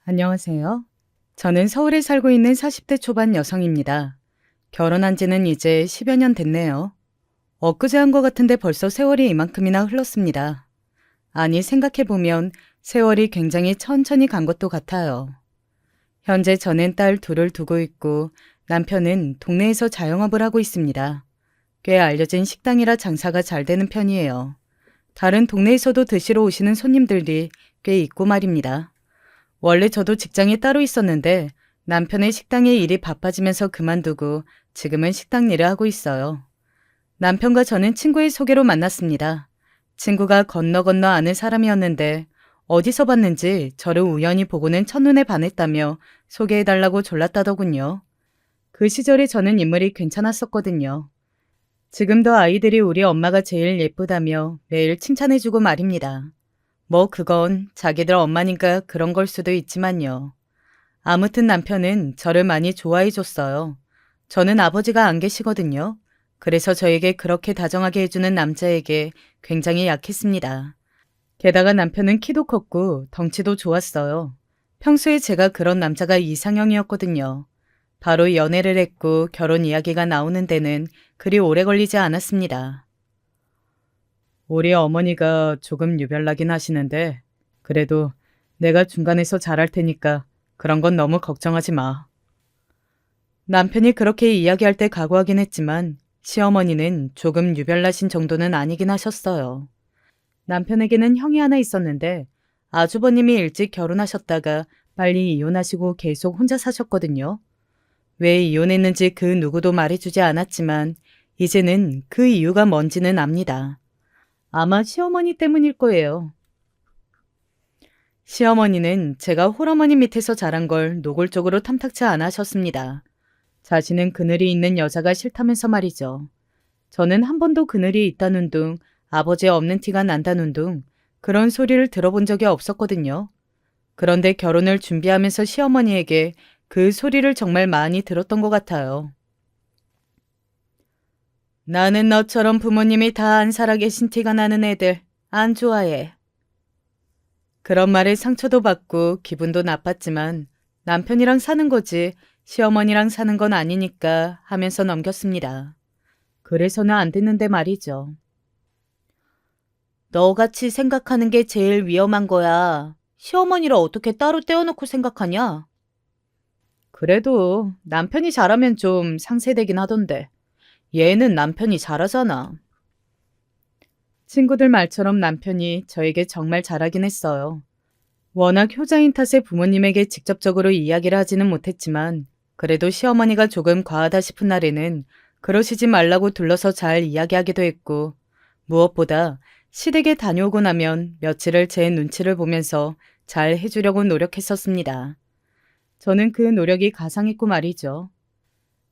안녕하세요. 저는 서울에 살고 있는 40대 초반 여성입니다. 결혼한 지는 이제 10여 년 됐네요. 엊그제 한 것 같은데 벌써 세월이 이만큼이나 흘렀습니다. 아니, 생각해보면 세월이 굉장히 천천히 간 것도 같아요. 현재 저는 딸 둘을 두고 있고 남편은 동네에서 자영업을 하고 있습니다. 꽤 알려진 식당이라 장사가 잘 되는 편이에요. 다른 동네에서도 드시러 오시는 손님들이 꽤 있고 말입니다. 원래 저도 직장이 따로 있었는데 남편의 식당에 일이 바빠지면서 그만두고 지금은 식당 일을 하고 있어요. 남편과 저는 친구의 소개로 만났습니다. 친구가 건너 건너 아는 사람이었는데 어디서 봤는지 저를 우연히 보고는 첫눈에 반했다며 소개해달라고 졸랐다더군요. 그 시절에 저는 인물이 괜찮았었거든요. 지금도 아이들이 우리 엄마가 제일 예쁘다며 매일 칭찬해주고 말입니다. 뭐 그건 자기들 엄마니까 그런 걸 수도 있지만요. 아무튼 남편은 저를 많이 좋아해 줬어요. 저는 아버지가 안 계시거든요. 그래서 저에게 그렇게 다정하게 해주는 남자에게 굉장히 약했습니다. 게다가 남편은 키도 컸고 덩치도 좋았어요. 평소에 제가 그런 남자가 이상형이었거든요. 바로 연애를 했고 결혼 이야기가 나오는 데는 그리 오래 걸리지 않았습니다. 우리 어머니가 조금 유별나긴 하시는데 그래도 내가 중간에서 잘할 테니까 그런 건 너무 걱정하지 마. 남편이 그렇게 이야기할 때 각오하긴 했지만 시어머니는 조금 유별나신 정도는 아니긴 하셨어요. 남편에게는 형이 하나 있었는데 아주버님이 일찍 결혼하셨다가 빨리 이혼하시고 계속 혼자 사셨거든요. 왜 이혼했는지 그 누구도 말해주지 않았지만 이제는 그 이유가 뭔지는 압니다. 아마 시어머니 때문일 거예요. 시어머니는 제가 홀어머니 밑에서 자란 걸 노골적으로 탐탁치 않아 하셨습니다. 자신은 그늘이 있는 여자가 싫다면서 말이죠. 저는 한 번도 그늘이 있다는 둥, 아버지 없는 티가 난다는 둥, 그런 소리를 들어본 적이 없었거든요. 그런데 결혼을 준비하면서 시어머니에게 그 소리를 정말 많이 들었던 것 같아요. 나는 너처럼 부모님이 다 안 살아계신 티가 나는 애들 안 좋아해. 그런 말에 상처도 받고 기분도 나빴지만 남편이랑 사는 거지 시어머니랑 사는 건 아니니까 하면서 넘겼습니다. 그래서는 안 됐는데 말이죠. 너같이 생각하는 게 제일 위험한 거야. 시어머니를 어떻게 따로 떼어놓고 생각하냐? 그래도 남편이 잘하면 좀 상쇄되긴 하던데. 얘는 남편이 잘하잖아. 친구들 말처럼 남편이 저에게 정말 잘하긴 했어요. 워낙 효자인 탓에 부모님에게 직접적으로 이야기를 하지는 못했지만 그래도 시어머니가 조금 과하다 싶은 날에는 그러시지 말라고 둘러서 잘 이야기하기도 했고 무엇보다 시댁에 다녀오고 나면 며칠을 제 눈치를 보면서 잘 해주려고 노력했었습니다. 저는 그 노력이 가상했고 말이죠.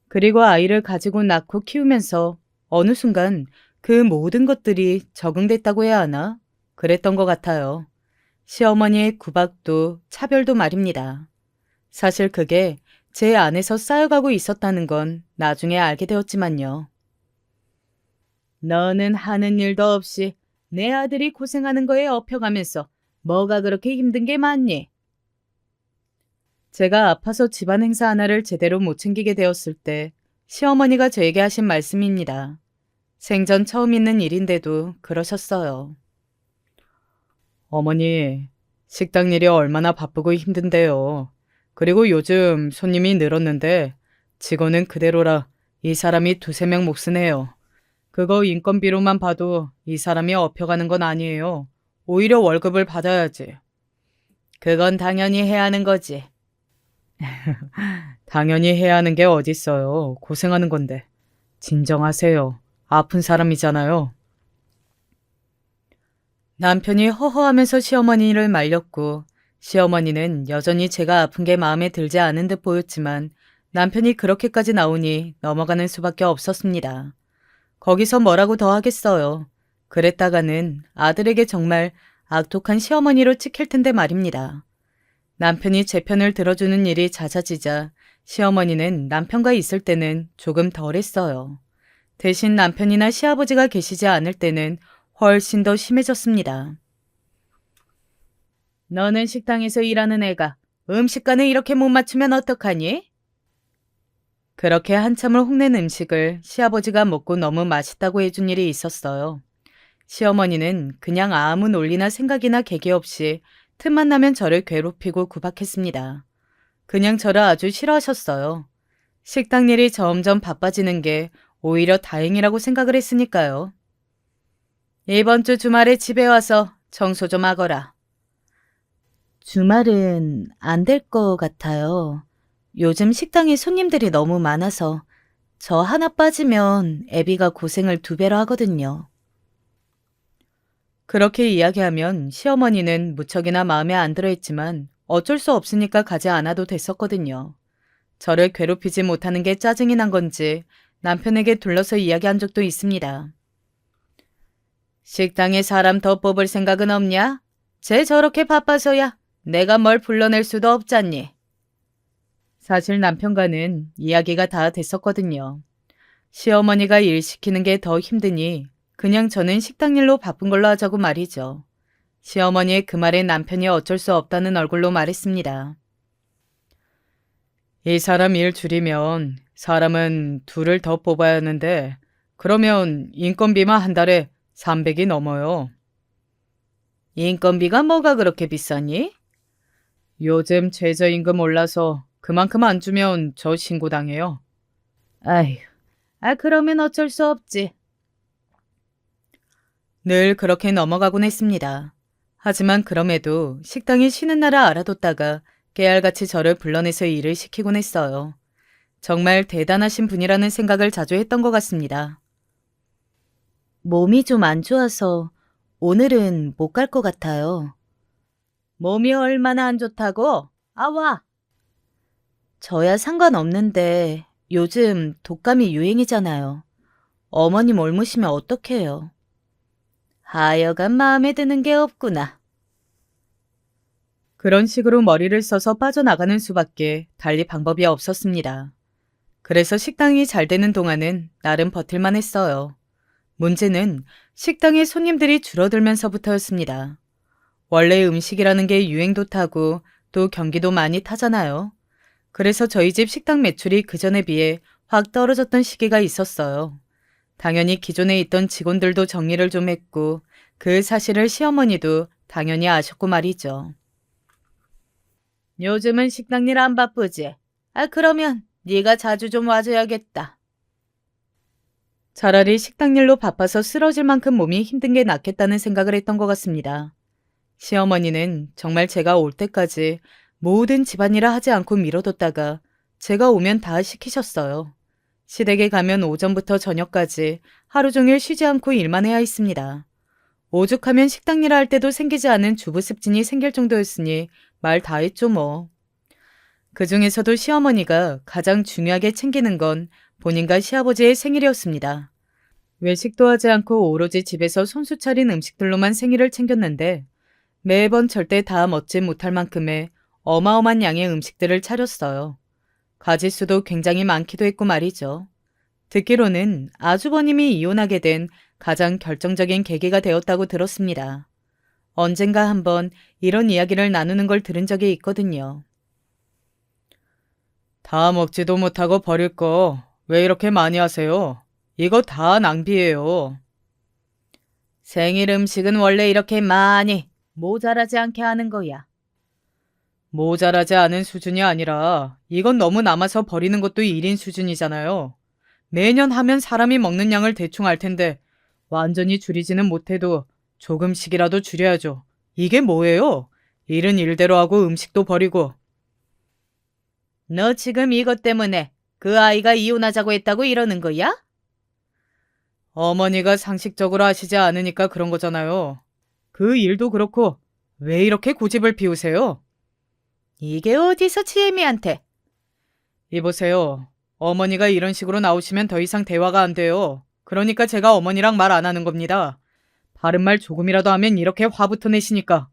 그리고 아이를 가지고 낳고 키우면서 어느 순간 그 모든 것들이 적응됐다고 해야 하나? 그랬던 것 같아요. 시어머니의 구박도 차별도 말입니다. 사실 그게 제 안에서 쌓여가고 있었다는 건 나중에 알게 되었지만요. 너는 하는 일도 없이 내 아들이 고생하는 거에 업혀가면서 뭐가 그렇게 힘든 게 많니? 제가 아파서 집안 행사 하나를 제대로 못 챙기게 되었을 때 시어머니가 저에게 하신 말씀입니다. 생전 처음 있는 일인데도 그러셨어요. 어머니, 식당 일이 얼마나 바쁘고 힘든데요. 그리고 요즘 손님이 늘었는데 직원은 그대로라 이 사람이 두세 명 몫은 해요. 그거 인건비로만 봐도 이 사람이 업혀가는 건 아니에요. 오히려 월급을 받아야지. 그건 당연히 해야 하는 거지. 당연히 해야 하는 게 어딨어요. 고생하는 건데. 진정하세요. 아픈 사람이잖아요. 남편이 허허하면서 시어머니를 말렸고 시어머니는 여전히 제가 아픈 게 마음에 들지 않은 듯 보였지만 남편이 그렇게까지 나오니 넘어가는 수밖에 없었습니다. 거기서 뭐라고 더 하겠어요. 그랬다가는 아들에게 정말 악독한 시어머니로 찍힐 텐데 말입니다. 남편이 제 편을 들어주는 일이 잦아지자 시어머니는 남편과 있을 때는 조금 덜했어요. 대신 남편이나 시아버지가 계시지 않을 때는 훨씬 더 심해졌습니다. 너는 식당에서 일하는 애가 음식과는 이렇게 못 맞추면 어떡하니? 그렇게 한참을 혼낸 음식을 시아버지가 먹고 너무 맛있다고 해준 일이 있었어요. 시어머니는 그냥 아무 논리나 생각이나 계기 없이 틈만 나면 저를 괴롭히고 구박했습니다. 그냥 저를 아주 싫어하셨어요. 식당 일이 점점 바빠지는 게 오히려 다행이라고 생각을 했으니까요. 이번 주 주말에 집에 와서 청소 좀 하거라. 주말은 안 될 것 같아요. 요즘 식당에 손님들이 너무 많아서 저 하나 빠지면 애비가 고생을 2배로 하거든요. 그렇게 이야기하면 시어머니는 무척이나 마음에 안 들어 했지만 어쩔 수 없으니까 가지 않아도 됐었거든요. 저를 괴롭히지 못하는 게 짜증이 난 건지 남편에게 둘러서 이야기한 적도 있습니다. 식당에 사람 더 뽑을 생각은 없냐? 쟤 저렇게 바빠서야 내가 뭘 불러낼 수도 없잖니. 사실 남편과는 이야기가 다 됐었거든요. 시어머니가 일 시키는 게 더 힘드니 그냥 저는 식당 일로 바쁜 걸로 하자고 말이죠. 시어머니의 그 말에 남편이 어쩔 수 없다는 얼굴로 말했습니다. 이 사람 일 줄이면 사람은 2을 더 뽑아야 하는데 그러면 인건비만 한 달에 300이 넘어요. 인건비가 뭐가 그렇게 비싸니? 요즘 최저임금 올라서 그만큼 안 주면 저 신고당해요. 아휴, 그러면 어쩔 수 없지. 늘 그렇게 넘어가곤 했습니다. 하지만 그럼에도 식당이 쉬는 날을 알아뒀다가 깨알같이 저를 불러내서 일을 시키곤 했어요. 정말 대단하신 분이라는 생각을 자주 했던 것 같습니다. 몸이 좀 안 좋아서 오늘은 못 갈 것 같아요. 몸이 얼마나 안 좋다고? 와. 저야 상관없는데 요즘 독감이 유행이잖아요. 어머님 옮으시면 어떡해요? 하여간 마음에 드는 게 없구나. 그런 식으로 머리를 써서 빠져나가는 수밖에 달리 방법이 없었습니다. 그래서 식당이 잘 되는 동안은 나름 버틸만 했어요. 문제는 식당에 손님들이 줄어들면서부터였습니다. 원래 음식이라는 게 유행도 타고 또 경기도 많이 타잖아요. 그래서 저희 집 식당 매출이 그전에 비해 확 떨어졌던 시기가 있었어요. 당연히 기존에 있던 직원들도 정리를 좀 했고 그 사실을 시어머니도 당연히 아셨고 말이죠. 요즘은 식당 일 안 바쁘지? 그러면 네가 자주 좀 와줘야겠다. 차라리 식당 일로 바빠서 쓰러질 만큼 몸이 힘든 게 낫겠다는 생각을 했던 것 같습니다. 시어머니는 정말 제가 올 때까지 모든 집안일을 하지 않고 미뤄뒀다가 제가 오면 다 시키셨어요. 시댁에 가면 오전부터 저녁까지 하루 종일 쉬지 않고 일만 해야 했습니다. 오죽하면 식당 일을 할 때도 생기지 않은 주부 습진이 생길 정도였으니 말 다 했죠 뭐. 그중에서도 시어머니가 가장 중요하게 챙기는 건 본인과 시아버지의 생일이었습니다. 외식도 하지 않고 오로지 집에서 손수 차린 음식들로만 생일을 챙겼는데 매번 절대 다 먹지 못할 만큼의 어마어마한 양의 음식들을 차렸어요. 가짓수도 굉장히 많기도 했고 말이죠. 듣기로는 아주버님이 이혼하게 된 가장 결정적인 계기가 되었다고 들었습니다. 언젠가 한번 이런 이야기를 나누는 걸 들은 적이 있거든요. 다 먹지도 못하고 버릴 거 왜 이렇게 많이 하세요? 이거 다 낭비예요. 생일 음식은 원래 이렇게 많이 모자라지 않게 하는 거야. 모자라지 않은 수준이 아니라 이건 너무 남아서 버리는 것도 일인 수준이잖아요. 매년 하면 사람이 먹는 양을 대충 알 텐데 완전히 줄이지는 못해도 조금씩이라도 줄여야죠. 이게 뭐예요? 일은 일대로 하고 음식도 버리고. 너 지금 이것 때문에 그 아이가 이혼하자고 했다고 이러는 거야? 어머니가 상식적으로 하시지 않으니까 그런 거잖아요. 그 일도 그렇고 왜 이렇게 고집을 피우세요? 이게 어디서 지혜미한테? 이보세요. 어머니가 이런 식으로 나오시면 더 이상 대화가 안 돼요. 그러니까 제가 어머니랑 말 안 하는 겁니다. 바른 말 조금이라도 하면 이렇게 화부터 내시니까.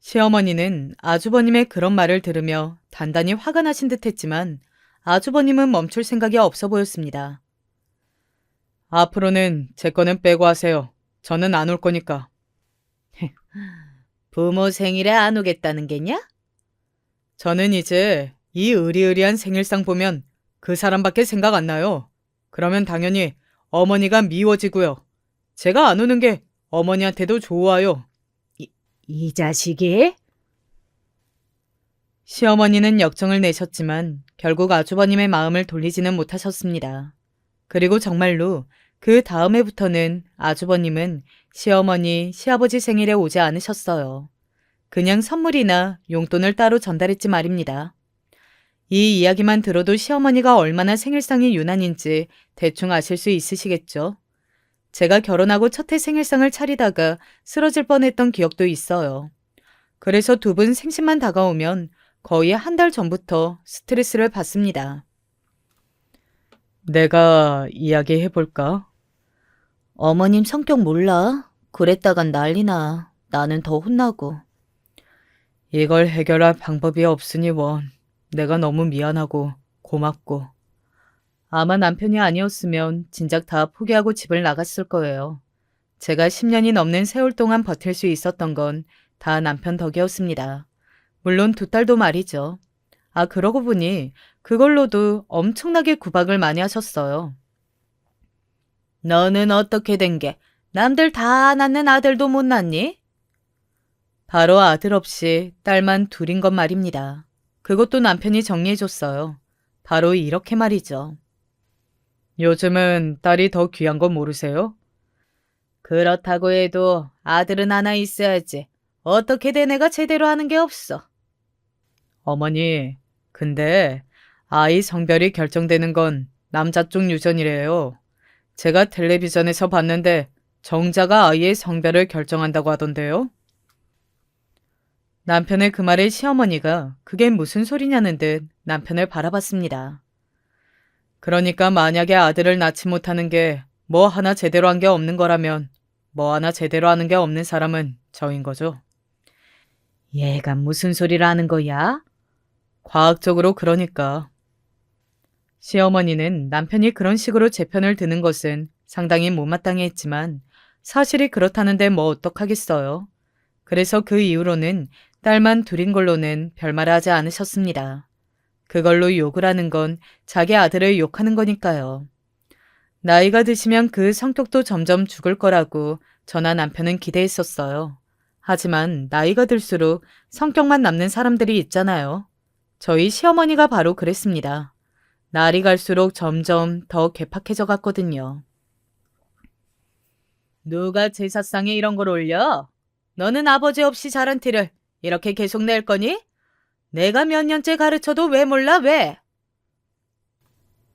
시어머니는 아주버님의 그런 말을 들으며 단단히 화가 나신 듯 했지만 아주버님은 멈출 생각이 없어 보였습니다. 앞으로는 제 거는 빼고 하세요. 저는 안 올 거니까. 부모 생일에 안 오겠다는 게냐? 저는 이제 이 의리의리한 생일상 보면 그 사람밖에 생각 안 나요. 그러면 당연히 어머니가 미워지고요. 제가 안 오는 게 어머니한테도 좋아요. 이 자식이? 시어머니는 역정을 내셨지만 결국 아주버님의 마음을 돌리지는 못하셨습니다. 그리고 정말로 그 다음 해부터는 아주버님은 시어머니, 시아버지 생일에 오지 않으셨어요. 그냥 선물이나 용돈을 따로 전달했지 말입니다. 이 이야기만 들어도 시어머니가 얼마나 생일상이 유난인지 대충 아실 수 있으시겠죠? 제가 결혼하고 첫 해 생일상을 차리다가 쓰러질 뻔했던 기억도 있어요. 그래서 두 분 생신만 다가오면 거의 한 달 전부터 스트레스를 받습니다. 내가 이야기해볼까? 어머님 성격 몰라? 그랬다간 난리나. 나는 더 혼나고. 이걸 해결할 방법이 없으니 원. 내가 너무 미안하고 고맙고. 아마 남편이 아니었으면 진작 다 포기하고 집을 나갔을 거예요. 제가 10년이 넘는 세월 동안 버틸 수 있었던 건 다 남편 덕이었습니다. 물론 2딸도 말이죠. 아, 그러고 보니 그걸로도 엄청나게 구박을 많이 하셨어요. 너는 어떻게 된 게 남들 다 낳는 아들도 못 낳니? 바로 아들 없이 딸만 둘인 것 말입니다. 그것도 남편이 정리해줬어요. 바로 이렇게 말이죠. 요즘은 딸이 더 귀한 거 모르세요? 그렇다고 해도 아들은 하나 있어야지. 어떻게 된 애가 제대로 하는 게 없어. 어머니, 근데 아이 성별이 결정되는 건 남자 쪽 유전이래요. 제가 텔레비전에서 봤는데 정자가 아이의 성별을 결정한다고 하던데요. 남편의 그 말에 시어머니가 그게 무슨 소리냐는 듯 남편을 바라봤습니다. 그러니까 만약에 아들을 낳지 못하는 게 뭐 하나 제대로 한 게 없는 거라면 뭐 하나 제대로 하는 게 없는 사람은 저인 거죠. 얘가 무슨 소리를 하는 거야? 과학적으로 그러니까. 시어머니는 남편이 그런 식으로 제 편을 드는 것은 상당히 못마땅해 했지만 사실이 그렇다는데 뭐 어떡하겠어요. 그래서 그 이후로는 딸만 둘인 걸로는 별말을 하지 않으셨습니다. 그걸로 욕을 하는 건 자기 아들을 욕하는 거니까요. 나이가 드시면 그 성격도 점점 죽을 거라고 저나 남편은 기대했었어요. 하지만 나이가 들수록 성격만 남는 사람들이 있잖아요. 저희 시어머니가 바로 그랬습니다. 날이 갈수록 점점 더 괴팍해져 갔거든요. 누가 제사상에 이런 걸 올려? 너는 아버지 없이 자란 티를 이렇게 계속 낼 거니? 내가 몇 년째 가르쳐도 왜 몰라, 왜?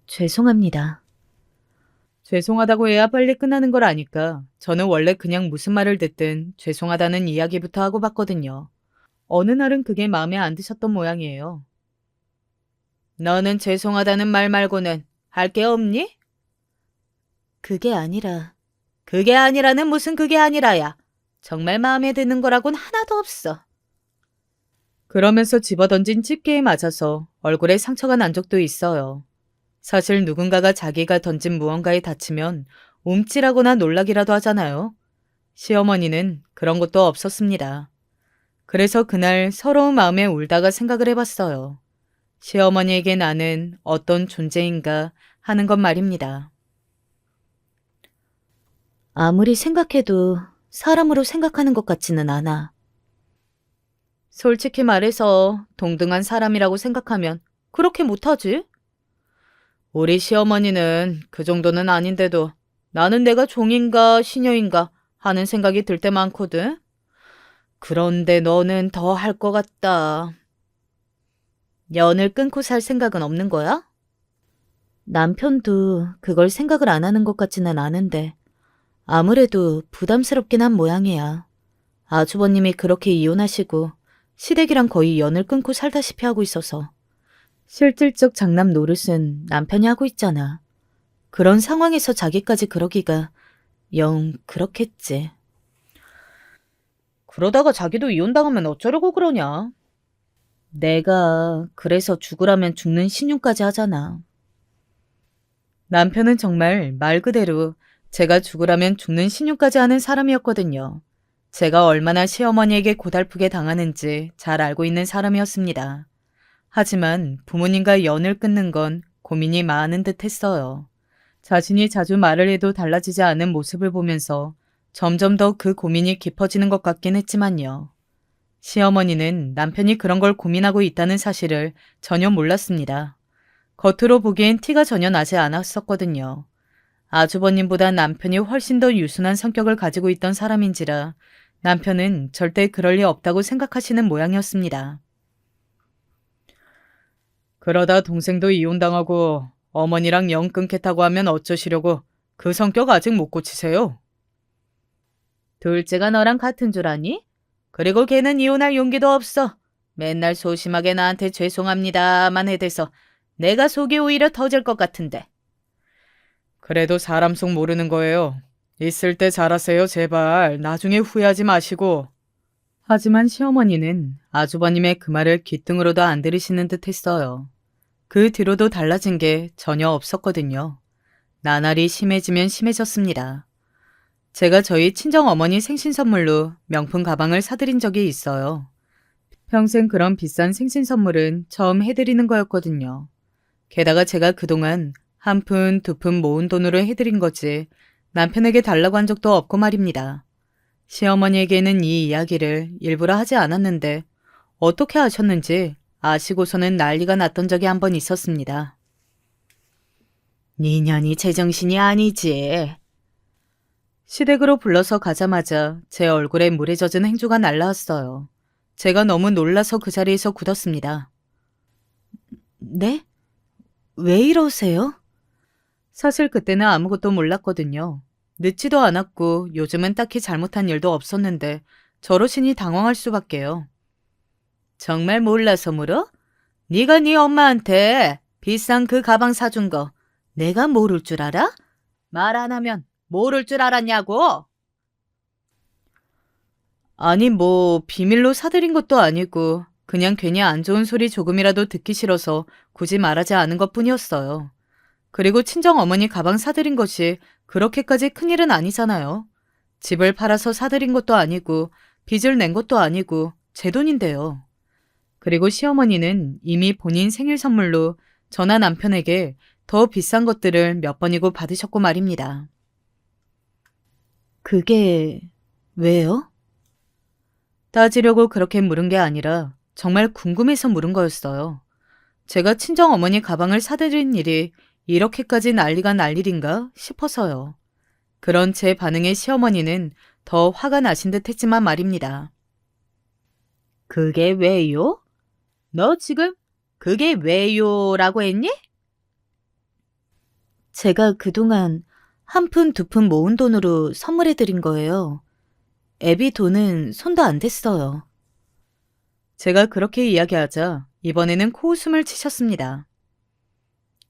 죄송합니다. 죄송하다고 해야 빨리 끝나는 걸 아니까 저는 원래 그냥 무슨 말을 듣든 죄송하다는 이야기부터 하고 봤거든요. 어느 날은 그게 마음에 안 드셨던 모양이에요. 너는 죄송하다는 말 말고는 할 게 없니? 그게 아니라는 무슨 그게 아니라야. 정말 마음에 드는 거라곤 하나도 없어. 그러면서 집어던진 집게에 맞아서 얼굴에 상처가 난 적도 있어요. 사실 누군가가 자기가 던진 무언가에 다치면 움찔하거나 놀라기라도 하잖아요. 시어머니는 그런 것도 없었습니다. 그래서 그날 서러운 마음에 울다가 생각을 해봤어요. 시어머니에게 나는 어떤 존재인가 하는 것 말입니다. 아무리 생각해도 사람으로 생각하는 것 같지는 않아. 솔직히 말해서 동등한 사람이라고 생각하면 그렇게 못하지? 우리 시어머니는 그 정도는 아닌데도 나는 내가 종인가 시녀인가 하는 생각이 들 때 많거든. 그런데 너는 더 할 것 같다. 연을 끊고 살 생각은 없는 거야? 남편도 그걸 생각을 안 하는 것 같지는 않은데 아무래도 부담스럽긴 한 모양이야. 아주버님이 그렇게 이혼하시고 시댁이랑 거의 연을 끊고 살다시피 하고 있어서 실질적 장남 노릇은 남편이 하고 있잖아. 그런 상황에서 자기까지 그러기가 영 그렇겠지. 그러다가 자기도 이혼당하면 어쩌려고 그러냐? 내가 그래서 죽으라면 죽는 신용까지 하잖아. 남편은 정말 말 그대로 제가 죽으라면 죽는 신용까지 하는 사람이었거든요. 제가 얼마나 시어머니에게 고달프게 당하는지 잘 알고 있는 사람이었습니다. 하지만 부모님과 연을 끊는 건 고민이 많은 듯 했어요. 자신이 자주 말을 해도 달라지지 않은 모습을 보면서 점점 더 그 고민이 깊어지는 것 같긴 했지만요. 시어머니는 남편이 그런 걸 고민하고 있다는 사실을 전혀 몰랐습니다. 겉으로 보기엔 티가 전혀 나지 않았었거든요. 아주버님보다 남편이 훨씬 더 유순한 성격을 가지고 있던 사람인지라 남편은 절대 그럴 리 없다고 생각하시는 모양이었습니다. 그러다 동생도 이혼당하고 어머니랑 영 끊겠다고 하면 어쩌시려고 그 성격 아직 못 고치세요? 둘째가 너랑 같은 줄 아니? 그리고 걔는 이혼할 용기도 없어. 맨날 소심하게 나한테 죄송합니다만 해대서 내가 속이 오히려 터질 것 같은데. 그래도 사람 속 모르는 거예요. 있을 때 잘하세요, 제발. 나중에 후회하지 마시고. 하지만 시어머니는 아주버님의 그 말을 귓등으로도 안 들으시는 듯 했어요. 그 뒤로도 달라진 게 전혀 없었거든요. 나날이 심해지면 심해졌습니다. 제가 저희 친정어머니 생신 선물로 명품 가방을 사드린 적이 있어요. 평생 그런 비싼 생신 선물은 처음 해드리는 거였거든요. 게다가 제가 그동안 한 푼, 두 푼 모은 돈으로 해드린 거지 남편에게 달라고 한 적도 없고 말입니다. 시어머니에게는 이 이야기를 일부러 하지 않았는데 어떻게 아셨는지 아시고서는 난리가 났던 적이 한 번 있었습니다. 니년이 제정신이 아니지. 시댁으로 불러서 가자마자 제 얼굴에 물에 젖은 행주가 날라왔어요. 제가 너무 놀라서 그 자리에서 굳었습니다. 네? 왜 이러세요? 사실 그때는 아무것도 몰랐거든요. 늦지도 않았고 요즘은 딱히 잘못한 일도 없었는데 저러시니 당황할 수밖에요. 정말 몰라서 물어? 네가 네 엄마한테 비싼 그 가방 사준 거 내가 모를 줄 알아? 말 안 하면 모를 줄 알았냐고? 아니 비밀로 사드린 것도 아니고 그냥 괜히 안 좋은 소리 조금이라도 듣기 싫어서 굳이 말하지 않은 것뿐이었어요. 그리고 친정어머니 가방 사드린 것이 그렇게까지 큰일은 아니잖아요. 집을 팔아서 사드린 것도 아니고 빚을 낸 것도 아니고 제 돈인데요. 그리고 시어머니는 이미 본인 생일 선물로 저나 남편에게 더 비싼 것들을 몇 번이고 받으셨고 말입니다. 그게 왜요? 따지려고 그렇게 물은 게 아니라 정말 궁금해서 물은 거였어요. 제가 친정어머니 가방을 사드린 일이 이렇게까지 난리가 날 일인가 싶어서요. 그런 제 반응에 시어머니는 더 화가 나신 듯 했지만 말입니다. 그게 왜요? 너 지금 그게 왜요? 라고 했니? 제가 그동안 한 푼, 두 푼 모은 돈으로 선물해드린 거예요. 애비 돈은 손도 안 댔어요. 제가 그렇게 이야기하자 이번에는 코웃음을 치셨습니다.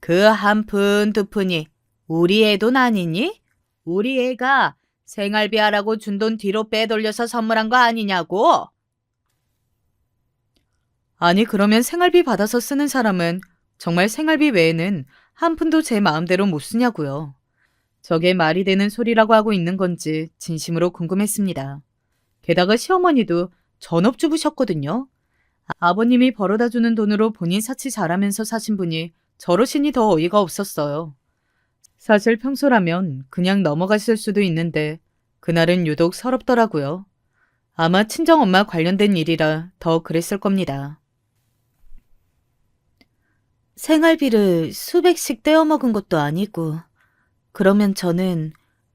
그 한 푼, 두 푼이 우리 애 돈 아니니? 우리 애가 생활비 하라고 준 돈 뒤로 빼돌려서 선물한 거 아니냐고? 아니 그러면 생활비 받아서 쓰는 사람은 정말 생활비 외에는 한 푼도 제 마음대로 못 쓰냐고요. 저게 말이 되는 소리라고 하고 있는 건지 진심으로 궁금했습니다. 게다가 시어머니도 전업주부셨거든요. 아버님이 벌어다 주는 돈으로 본인 사치 잘하면서 사신 분이 저러시니 더 어이가 없었어요. 사실 평소라면 그냥 넘어갔을 수도 있는데 그날은 유독 서럽더라고요. 아마 친정엄마 관련된 일이라 더 그랬을 겁니다. 생활비를 수백씩 떼어먹은 것도 아니고 그러면 저는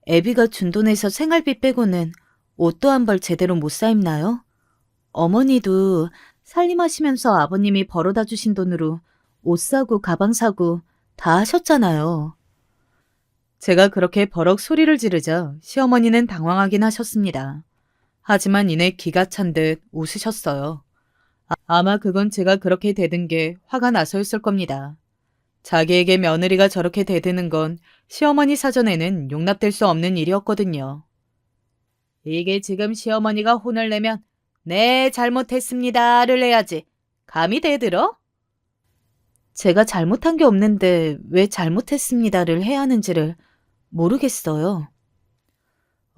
애비가 준 돈에서 생활비 빼고는 옷도 한 벌 제대로 못 사 입나요? 어머니도 살림하시면서 아버님이 벌어다 주신 돈으로 옷 사고 가방 사고 다 하셨잖아요. 제가 그렇게 버럭 소리를 지르자 시어머니는 당황하긴 하셨습니다. 하지만 이내 기가 찬 듯 웃으셨어요. 아마 그건 제가 그렇게 대든 게 화가 나서였을 겁니다. 자기에게 며느리가 저렇게 대드는 건 시어머니 사전에는 용납될 수 없는 일이었거든요. 이게 지금 시어머니가 혼을 내면 네 잘못했습니다를 해야지. 감히 대들어? 제가 잘못한 게 없는데 왜 잘못했습니다를 해야 하는지를 모르겠어요.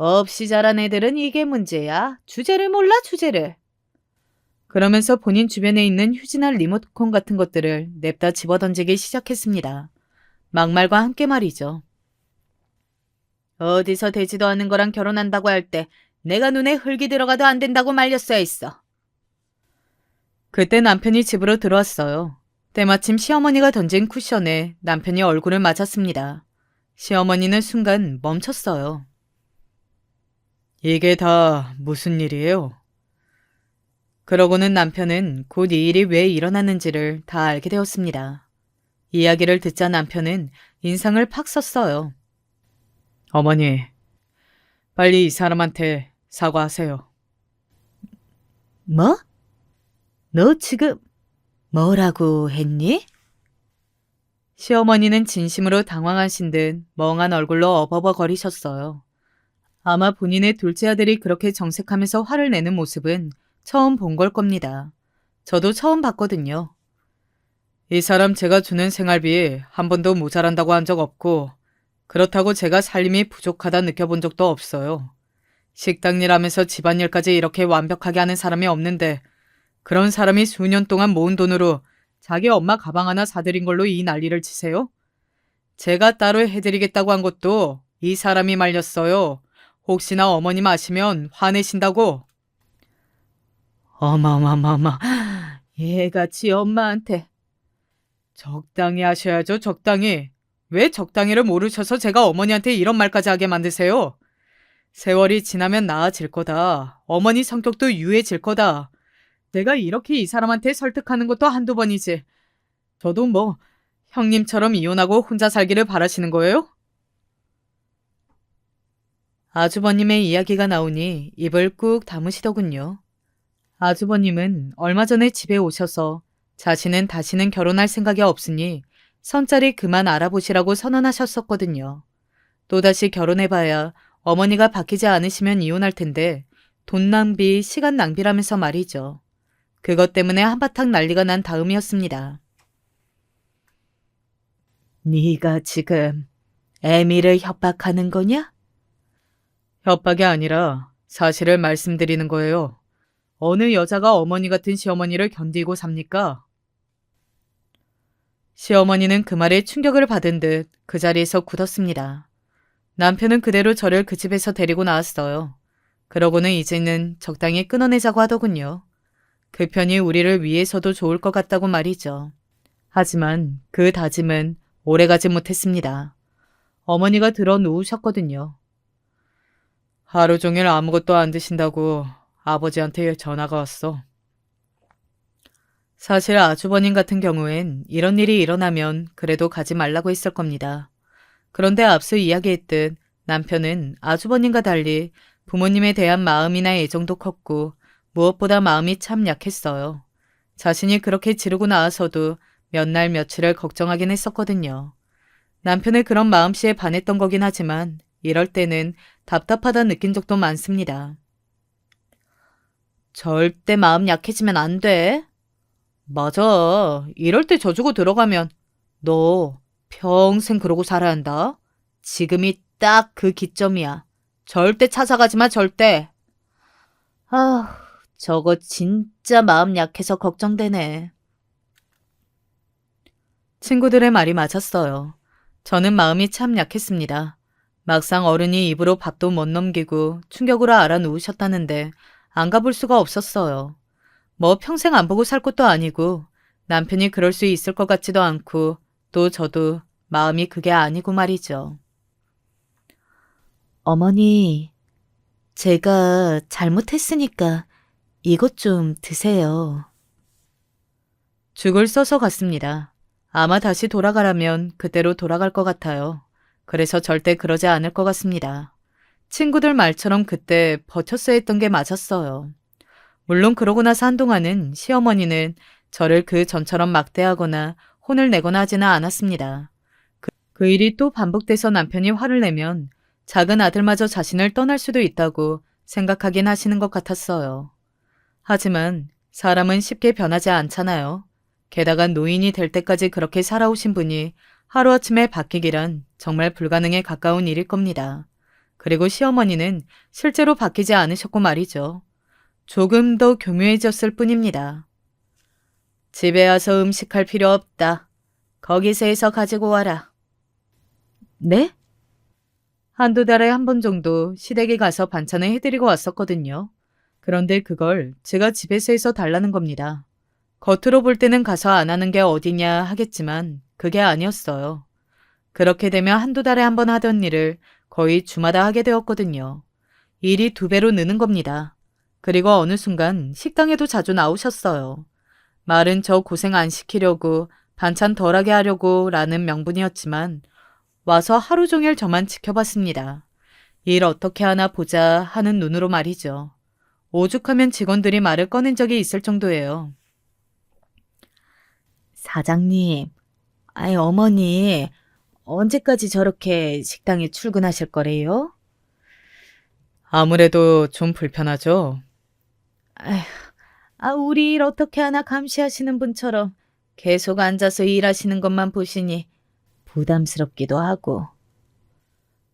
없이 자란 애들은 이게 문제야. 주제를 몰라, 주제를. 그러면서 본인 주변에 있는 휴지나 리모컨 같은 것들을 냅다 집어던지기 시작했습니다. 막말과 함께 말이죠. 어디서 되지도 않은 거랑 결혼한다고 할 때 내가 눈에 흙이 들어가도 안 된다고 말렸어야 했어. 그때 남편이 집으로 들어왔어요. 때마침 시어머니가 던진 쿠션에 남편이 얼굴을 맞았습니다. 시어머니는 순간 멈췄어요. 이게 다 무슨 일이에요? 그러고는 남편은 곧 이 일이 왜 일어났는지를 다 알게 되었습니다. 이야기를 듣자 남편은 인상을 팍 썼어요. 어머니, 빨리 이 사람한테 사과하세요. 뭐? 너 지금 뭐라고 했니? 시어머니는 진심으로 당황하신 듯 멍한 얼굴로 어버버거리셨어요. 아마 본인의 둘째 아들이 그렇게 정색하면서 화를 내는 모습은 처음 본 걸 겁니다. 저도 처음 봤거든요. 이 사람 제가 주는 생활비 한 번도 모자란다고 한 적 없고 그렇다고 제가 살림이 부족하다 느껴본 적도 없어요. 식당일 하면서 집안일까지 이렇게 완벽하게 하는 사람이 없는데 그런 사람이 수년 동안 모은 돈으로 자기 엄마 가방 하나 사드린 걸로 이 난리를 치세요? 제가 따로 해드리겠다고 한 것도 이 사람이 말렸어요. 혹시나 어머님 아시면 화내신다고. 어마마마마, 얘가 지 엄마한테. 적당히 하셔야죠, 적당히. 왜 적당히를 모르셔서 제가 어머니한테 이런 말까지 하게 만드세요? 세월이 지나면 나아질 거다. 어머니 성격도 유해질 거다. 내가 이렇게 이 사람한테 설득하는 것도 한두 번이지. 저도 뭐 형님처럼 이혼하고 혼자 살기를 바라시는 거예요? 아주버님의 이야기가 나오니 입을 꾹 다무시더군요. 아주버님은 얼마 전에 집에 오셔서 자신은 다시는 결혼할 생각이 없으니 선자리 그만 알아보시라고 선언하셨었거든요. 또다시 결혼해봐야 어머니가 바뀌지 않으시면 이혼할 텐데 돈 낭비, 시간 낭비라면서 말이죠. 그것 때문에 한바탕 난리가 난 다음이었습니다. 네가 지금 애미를 협박하는 거냐? 협박이 아니라 사실을 말씀드리는 거예요. 어느 여자가 어머니 같은 시어머니를 견디고 삽니까? 시어머니는 그 말에 충격을 받은 듯 그 자리에서 굳었습니다. 남편은 그대로 저를 그 집에서 데리고 나왔어요. 그러고는 이제는 적당히 끊어내자고 하더군요. 그 편이 우리를 위해서도 좋을 것 같다고 말이죠. 하지만 그 다짐은 오래가지 못했습니다. 어머니가 들어 누우셨거든요. 하루 종일 아무것도 안 드신다고 아버지한테 전화가 왔어. 사실 아주버님 같은 경우엔 이런 일이 일어나면 그래도 가지 말라고 했을 겁니다. 그런데 앞서 이야기했듯 남편은 아주버님과 달리 부모님에 대한 마음이나 애정도 컸고 무엇보다 마음이 참 약했어요. 자신이 그렇게 지르고 나와서도 몇 날 며칠을 걱정하긴 했었거든요. 남편의 그런 마음씨에 반했던 거긴 하지만 이럴 때는 답답하다 느낀 적도 많습니다. 절대 마음 약해지면 안 돼. 맞아. 이럴 때 져주고 들어가면 너 평생 그러고 살아야 한다. 지금이 딱 그 기점이야. 절대 찾아가지 마, 절대. 아, 저거 진짜 마음 약해서 걱정되네. 친구들의 말이 맞았어요. 저는 마음이 참 약했습니다. 막상 어른이 입으로 밥도 못 넘기고 충격으로 알아 누우셨다는데 안 가볼 수가 없었어요. 뭐 평생 안 보고 살 것도 아니고 남편이 그럴 수 있을 것 같지도 않고 또 저도 마음이 그게 아니고 말이죠. 어머니, 제가 잘못했으니까 이것 좀 드세요. 죽을 써서 갔습니다. 아마 다시 돌아가라면 그때로 돌아갈 것 같아요. 그래서 절대 그러지 않을 것 같습니다. 친구들 말처럼 그때 버텼어야 했던 게 맞았어요. 물론 그러고 나서 한동안은 시어머니는 저를 그 전처럼 막대하거나 혼을 내거나 하지는 않았습니다. 그 일이 또 반복돼서 남편이 화를 내면 작은 아들마저 자신을 떠날 수도 있다고 생각하긴 하시는 것 같았어요. 하지만 사람은 쉽게 변하지 않잖아요. 게다가 노인이 될 때까지 그렇게 살아오신 분이 하루아침에 바뀌기란 정말 불가능에 가까운 일일 겁니다. 그리고 시어머니는 실제로 바뀌지 않으셨고 말이죠. 조금 더 교묘해졌을 뿐입니다. 집에 와서 음식할 필요 없다. 거기서 해서 가지고 와라. 네? 한두 달에 한 번 정도 시댁에 가서 반찬을 해드리고 왔었거든요. 그런데 그걸 제가 집에서 해서 달라는 겁니다. 겉으로 볼 때는 가서 안 하는 게 어디냐 하겠지만 그게 아니었어요. 그렇게 되면 한두 달에 한 번 하던 일을 거의 주마다 하게 되었거든요. 일이 2배로 느는 겁니다. 그리고 어느 순간 식당에도 자주 나오셨어요. 말은 저 고생 안 시키려고 반찬 덜하게 하려고 라는 명분이었지만 와서 하루 종일 저만 지켜봤습니다. 일 어떻게 하나 보자 하는 눈으로 말이죠. 오죽하면 직원들이 말을 꺼낸 적이 있을 정도예요. 사장님, 아이 어머니, 언제까지 저렇게 식당에 출근하실 거래요? 아무래도 좀 불편하죠. 아휴, 우리 일 어떻게 하나 감시하시는 분처럼 계속 앉아서 일하시는 것만 보시니 부담스럽기도 하고.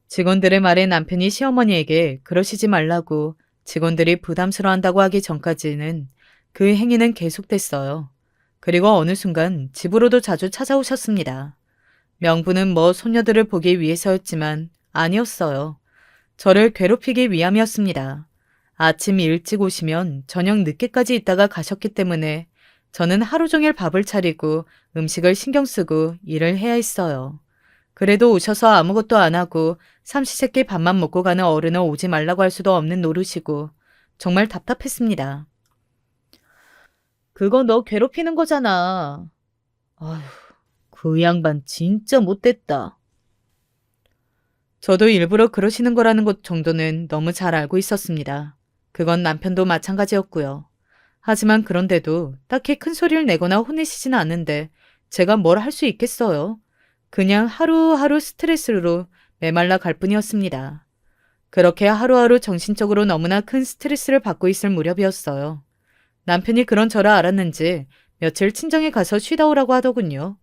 직원들의 말에 남편이 시어머니에게 그러시지 말라고 직원들이 부담스러워한다고 하기 전까지는 그 행위는 계속됐어요. 그리고 어느 순간 집으로도 자주 찾아오셨습니다. 명분은 뭐 손녀들을 보기 위해서였지만 아니었어요. 저를 괴롭히기 위함이었습니다. 아침 일찍 오시면 저녁 늦게까지 있다가 가셨기 때문에 저는 하루 종일 밥을 차리고 음식을 신경 쓰고 일을 해야 했어요. 그래도 오셔서 아무것도 안 하고 삼시세끼 밥만 먹고 가는 어른은 오지 말라고 할 수도 없는 노릇이고 정말 답답했습니다. 그거 너 괴롭히는 거잖아. 아휴, 그 양반 진짜 못됐다. 저도 일부러 그러시는 거라는 것 정도는 너무 잘 알고 있었습니다. 그건 남편도 마찬가지였고요. 하지만 그런데도 딱히 큰 소리를 내거나 혼내시지는 않는데 제가 뭘 할 수 있겠어요. 그냥 하루하루 스트레스로 메말라 갈 뿐이었습니다. 그렇게 하루하루 정신적으로 너무나 큰 스트레스를 받고 있을 무렵이었어요. 남편이 그런 저를 알았는지 며칠 친정에 가서 쉬다 오라고 하더군요.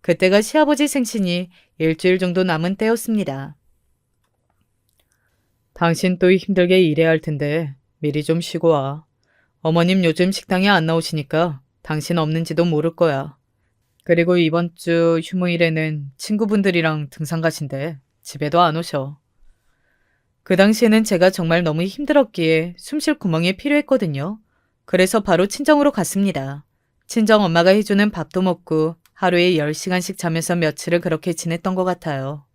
그때가 시아버지 생신이 일주일 정도 남은 때였습니다. 당신 또 힘들게 일해야 할 텐데 미리 좀 쉬고 와. 어머님 요즘 식당에 안 나오시니까 당신 없는지도 모를 거야. 그리고 이번 주 휴무일에는 친구분들이랑 등산 가신대. 집에도 안 오셔. 그 당시에는 제가 정말 너무 힘들었기에 숨쉴 구멍이 필요했거든요. 그래서 바로 친정으로 갔습니다. 친정 엄마가 해주는 밥도 먹고 하루에 10시간씩 자면서 며칠을 그렇게 지냈던 것 같아요.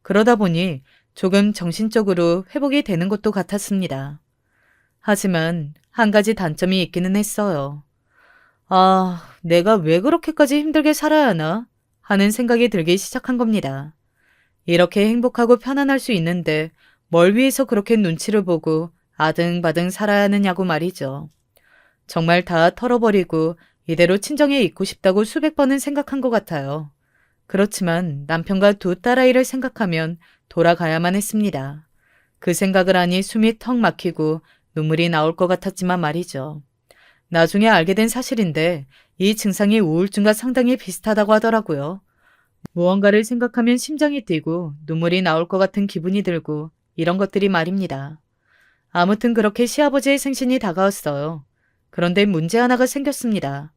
그러다 보니 조금 정신적으로 회복이 되는 것도 같았습니다. 하지만 한 가지 단점이 있기는 했어요. 아, 내가 왜 그렇게까지 힘들게 살아야 하나? 하는 생각이 들기 시작한 겁니다. 이렇게 행복하고 편안할 수 있는데 뭘 위해서 그렇게 눈치를 보고 아등바등 살아야 하느냐고 말이죠. 정말 다 털어버리고 이대로 친정에 있고 싶다고 수백 번은 생각한 것 같아요. 그렇지만 남편과 2 딸아이를 생각하면 돌아가야만 했습니다. 그 생각을 하니 숨이 턱 막히고 눈물이 나올 것 같았지만 말이죠. 나중에 알게 된 사실인데 이 증상이 우울증과 상당히 비슷하다고 하더라고요. 무언가를 생각하면 심장이 뛰고 눈물이 나올 것 같은 기분이 들고 이런 것들이 말입니다. 아무튼 그렇게 시아버지의 생신이 다가왔어요. 그런데 문제 하나가 생겼습니다.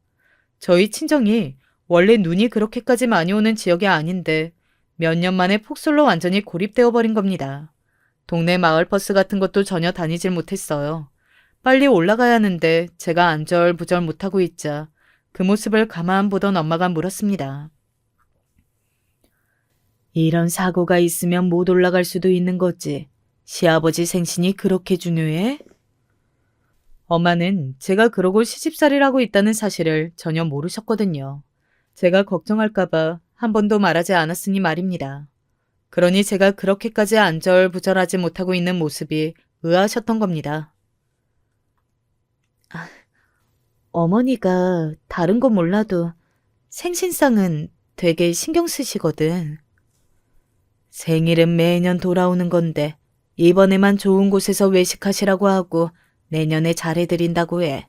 저희 친정이 원래 눈이 그렇게까지 많이 오는 지역이 아닌데 몇 년 만에 폭설로 완전히 고립되어 버린 겁니다. 동네 마을버스 같은 것도 전혀 다니질 못했어요. 빨리 올라가야 하는데 제가 안절부절 못하고 있자 그 모습을 가만 보던 엄마가 물었습니다. 이런 사고가 있으면 못 올라갈 수도 있는 거지. 시아버지 생신이 그렇게 중요해? 엄마는 제가 그러고 시집살이를 하고 있다는 사실을 전혀 모르셨거든요. 제가 걱정할까봐 한 번도 말하지 않았으니 말입니다. 그러니 제가 그렇게까지 안절부절하지 못하고 있는 모습이 의아하셨던 겁니다. 어머니가 다른 건 몰라도 생신상은 되게 신경 쓰시거든. 생일은 매년 돌아오는 건데 이번에만 좋은 곳에서 외식하시라고 하고 내년에 잘해드린다고 해.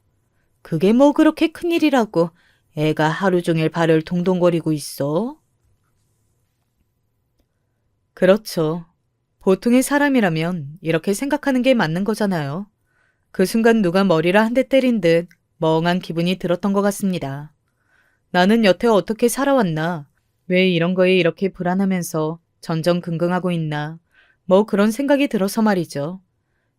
그게 뭐 그렇게 큰일이라고 애가 하루 종일 발을 동동거리고 있어? 그렇죠. 보통의 사람이라면 이렇게 생각하는 게 맞는 거잖아요. 그 순간 누가 머리를 한 대 때린 듯 멍한 기분이 들었던 것 같습니다. 나는 여태 어떻게 살아왔나? 왜 이런 거에 이렇게 불안하면서 전전긍긍하고 있나? 뭐 그런 생각이 들어서 말이죠.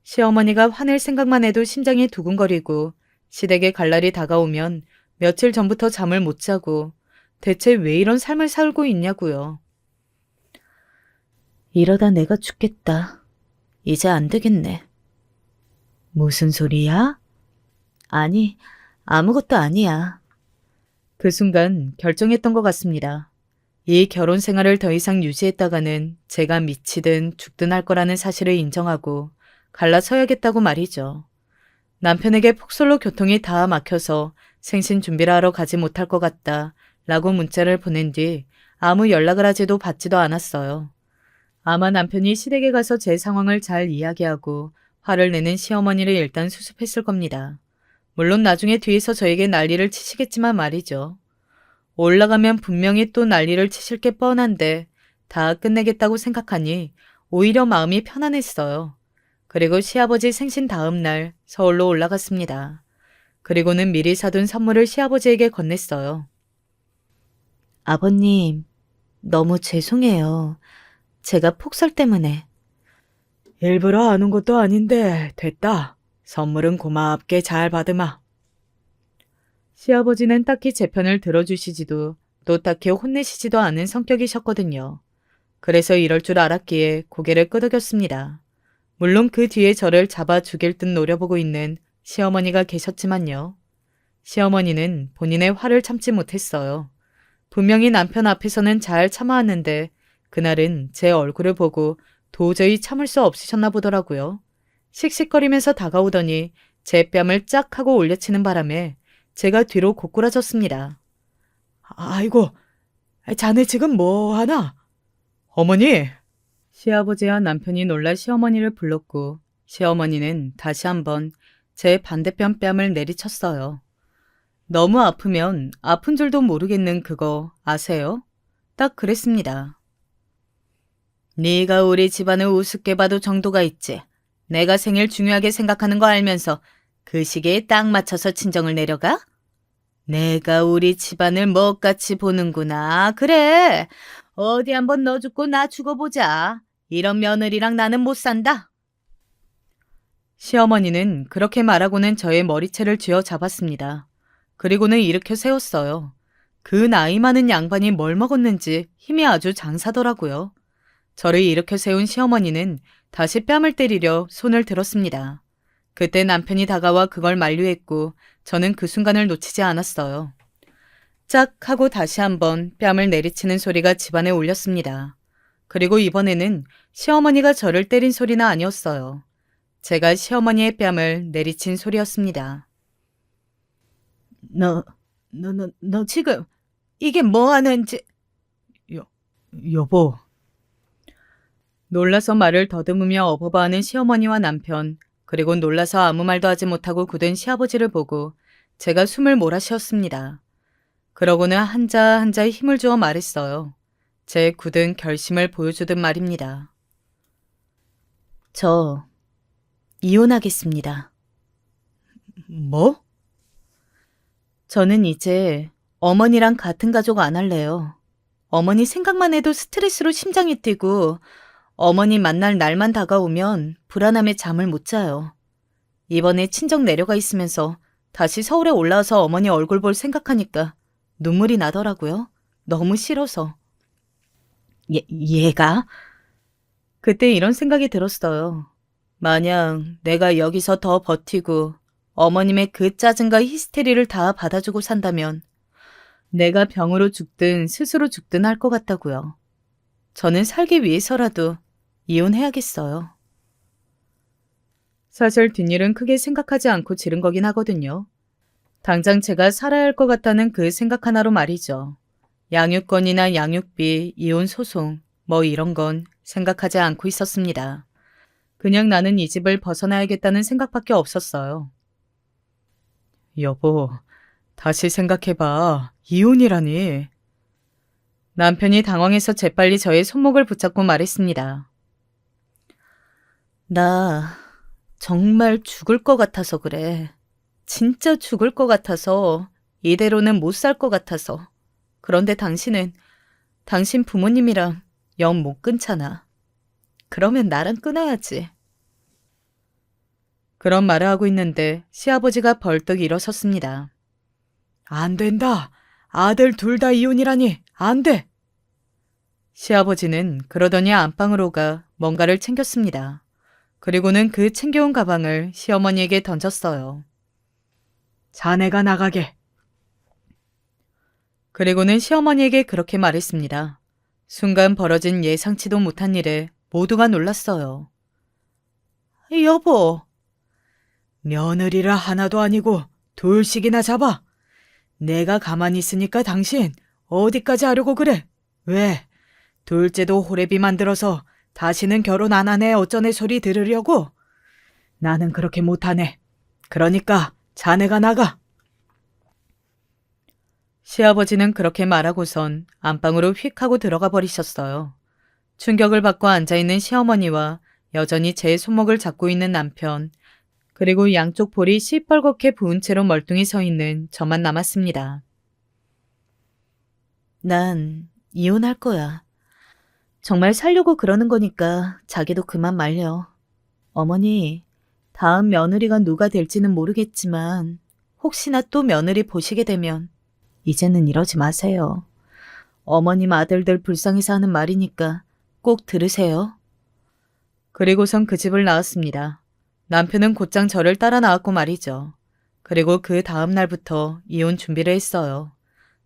시어머니가 화낼 생각만 해도 심장이 두근거리고 시댁에 갈 날이 다가오면 며칠 전부터 잠을 못 자고 대체 왜 이런 삶을 살고 있냐고요. 이러다 내가 죽겠다. 이제 안 되겠네. 무슨 소리야? 아니, 아무것도 아니야. 그 순간 결정했던 것 같습니다. 이 결혼 생활을 더 이상 유지했다가는 제가 미치든 죽든 할 거라는 사실을 인정하고 갈라서야겠다고 말이죠. 남편에게 폭설로 교통이 다 막혀서 생신 준비를 하러 가지 못할 것 같다 라고 문자를 보낸 뒤 아무 연락을 하지도 받지도 않았어요. 아마 남편이 시댁에 가서 제 상황을 잘 이야기하고 화를 내는 시어머니를 일단 수습했을 겁니다. 물론 나중에 뒤에서 저에게 난리를 치시겠지만 말이죠. 올라가면 분명히 또 난리를 치실 게 뻔한데 다 끝내겠다고 생각하니 오히려 마음이 편안했어요. 그리고 시아버지 생신 다음 날 서울로 올라갔습니다. 그리고는 미리 사둔 선물을 시아버지에게 건넸어요. 아버님, 너무 죄송해요. 제가 폭설 때문에. 일부러 안 온 것도 아닌데 됐다. 선물은 고맙게 잘 받으마. 시아버지는 딱히 제 편을 들어주시지도 또 딱히 혼내시지도 않은 성격이셨거든요. 그래서 이럴 줄 알았기에 고개를 끄덕였습니다. 물론 그 뒤에 저를 잡아 죽일 듯 노려보고 있는 시어머니가 계셨지만요. 시어머니는 본인의 화를 참지 못했어요. 분명히 남편 앞에서는 잘 참아왔는데 그날은 제 얼굴을 보고 도저히 참을 수 없으셨나 보더라고요. 씩씩거리면서 다가오더니 제 뺨을 짝 하고 올려치는 바람에 제가 뒤로 고꾸라졌습니다. 아이고, 자네 지금 뭐 하나? 어머니! 시아버지와 남편이 놀라 시어머니를 불렀고 시어머니는 다시 한번 제 반대편 뺨을 내리쳤어요. 너무 아프면 아픈 줄도 모르겠는 그거 아세요? 딱 그랬습니다. 네가 우리 집안을 우습게 봐도 정도가 있지. 내가 생일 중요하게 생각하는 거 알면서 그 시기에 딱 맞춰서 친정을 내려가? 내가 우리 집안을 먹같이 보는구나. 그래. 어디 한번 너 죽고 나 죽어보자. 이런 며느리랑 나는 못 산다. 시어머니는 그렇게 말하고는 저의 머리채를 쥐어 잡았습니다. 그리고는 일으켜 세웠어요. 그 나이 많은 양반이 뭘 먹었는지 힘이 아주 장사더라고요. 저를 일으켜 세운 시어머니는 다시 뺨을 때리려 손을 들었습니다. 그때 남편이 다가와 그걸 만류했고 저는 그 순간을 놓치지 않았어요. 짝 하고 다시 한번 뺨을 내리치는 소리가 집안에 울렸습니다. 그리고 이번에는 시어머니가 저를 때린 소리는 아니었어요. 제가 시어머니의 뺨을 내리친 소리였습니다. 너 지금 이게 뭐 하는지... 여보... 놀라서 말을 더듬으며 어버버하는 시어머니와 남편, 그리고 놀라서 아무 말도 하지 못하고 굳은 시아버지를 보고 제가 숨을 몰아쉬었습니다. 그러고는 한자 한자 힘을 주어 말했어요. 제 굳은 결심을 보여주듯 말입니다. 저 이혼하겠습니다. 뭐? 저는 이제 어머니랑 같은 가족 안 할래요. 어머니 생각만 해도 스트레스로 심장이 뛰고 어머니 만날 날만 다가오면 불안함에 잠을 못 자요. 이번에 친정 내려가 있으면서 다시 서울에 올라와서 어머니 얼굴 볼 생각하니까 눈물이 나더라고요. 너무 싫어서. 얘가? 그때 이런 생각이 들었어요. 만약 내가 여기서 더 버티고 어머님의 그 짜증과 히스테리를 다 받아주고 산다면 내가 병으로 죽든 스스로 죽든 할 것 같다고요. 저는 살기 위해서라도 이혼해야겠어요. 사실 뒷일은 크게 생각하지 않고 지른 거긴 하거든요. 당장 제가 살아야 할 것 같다는 그 생각 하나로 말이죠. 양육권이나 양육비, 이혼 소송, 뭐 이런 건 생각하지 않고 있었습니다. 그냥 나는 이 집을 벗어나야겠다는 생각밖에 없었어요. 여보, 다시 생각해봐. 이혼이라니. 남편이 당황해서 재빨리 저의 손목을 붙잡고 말했습니다. 나 정말 죽을 것 같아서 그래. 진짜 죽을 것 같아서 이대로는 못 살 것 같아서. 그런데 당신은 당신 부모님이랑 영 못 끊잖아. 그러면 나랑 끊어야지. 그런 말을 하고 있는데 시아버지가 벌떡 일어섰습니다. 안 된다. 아들 둘 다 이혼이라니 안 돼. 시아버지는 그러더니 안방으로 가 뭔가를 챙겼습니다. 그리고는 그 챙겨온 가방을 시어머니에게 던졌어요. 자네가 나가게. 그리고는 시어머니에게 그렇게 말했습니다. 순간 벌어진 예상치도 못한 일에 모두가 놀랐어요. 여보, 며느리라 하나도 아니고 둘씩이나 잡아. 내가 가만히 있으니까 당신 어디까지 하려고 그래? 왜? 둘째도 호래비 만들어서 다시는 결혼 안 하네 어쩌네 소리 들으려고? 나는 그렇게 못하네. 그러니까 자네가 나가. 시아버지는 그렇게 말하고선 안방으로 휙 하고 들어가 버리셨어요. 충격을 받고 앉아있는 시어머니와 여전히 제 손목을 잡고 있는 남편, 그리고 양쪽 볼이 시뻘겋게 부은 채로 멀뚱히 서 있는 저만 남았습니다. 난 이혼할 거야. 정말 살려고 그러는 거니까 자기도 그만 말려. 어머니, 다음 며느리가 누가 될지는 모르겠지만 혹시나 또 며느리 보시게 되면 이제는 이러지 마세요. 어머님 아들들 불쌍해서 하는 말이니까 꼭 들으세요. 그리고선 그 집을 나왔습니다. 남편은 곧장 저를 따라 나왔고 말이죠. 그리고 그 다음 날부터 이혼 준비를 했어요.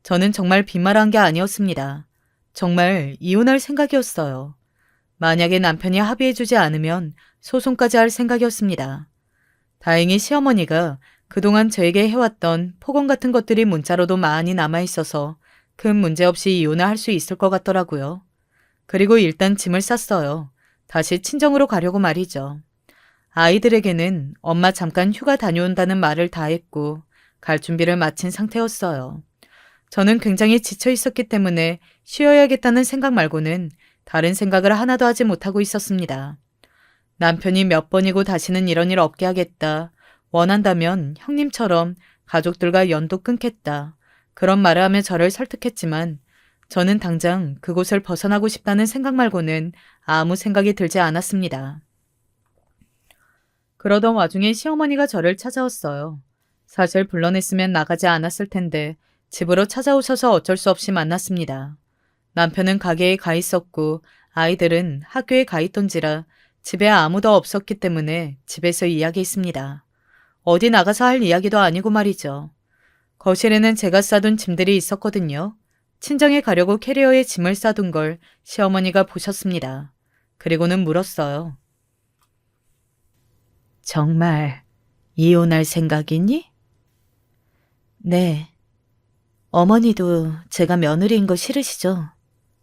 저는 정말 빈말한 게 아니었습니다. 정말 이혼할 생각이었어요. 만약에 남편이 합의해주지 않으면 소송까지 할 생각이었습니다. 다행히 시어머니가 그동안 저에게 해왔던 폭언 같은 것들이 문자로도 많이 남아있어서 큰 문제 없이 이혼을 할 수 있을 것 같더라고요. 그리고 일단 짐을 쌌어요. 다시 친정으로 가려고 말이죠. 아이들에게는 엄마 잠깐 휴가 다녀온다는 말을 다 했고 갈 준비를 마친 상태였어요. 저는 굉장히 지쳐 있었기 때문에 쉬어야겠다는 생각 말고는 다른 생각을 하나도 하지 못하고 있었습니다. 남편이 몇 번이고 다시는 이런 일 없게 하겠다. 원한다면 형님처럼 가족들과 연도 끊겠다. 그런 말을 하며 저를 설득했지만 저는 당장 그곳을 벗어나고 싶다는 생각 말고는 아무 생각이 들지 않았습니다. 그러던 와중에 시어머니가 저를 찾아왔어요. 사실 불러냈으면 나가지 않았을 텐데 집으로 찾아오셔서 어쩔 수 없이 만났습니다. 남편은 가게에 가 있었고 아이들은 학교에 가 있던지라 집에 아무도 없었기 때문에 집에서 이야기했습니다. 어디 나가서 할 이야기도 아니고 말이죠. 거실에는 제가 싸둔 짐들이 있었거든요. 친정에 가려고 캐리어에 짐을 싸둔 걸 시어머니가 보셨습니다. 그리고는 물었어요. 정말 이혼할 생각이니? 네. 어머니도 제가 며느리인 거 싫으시죠?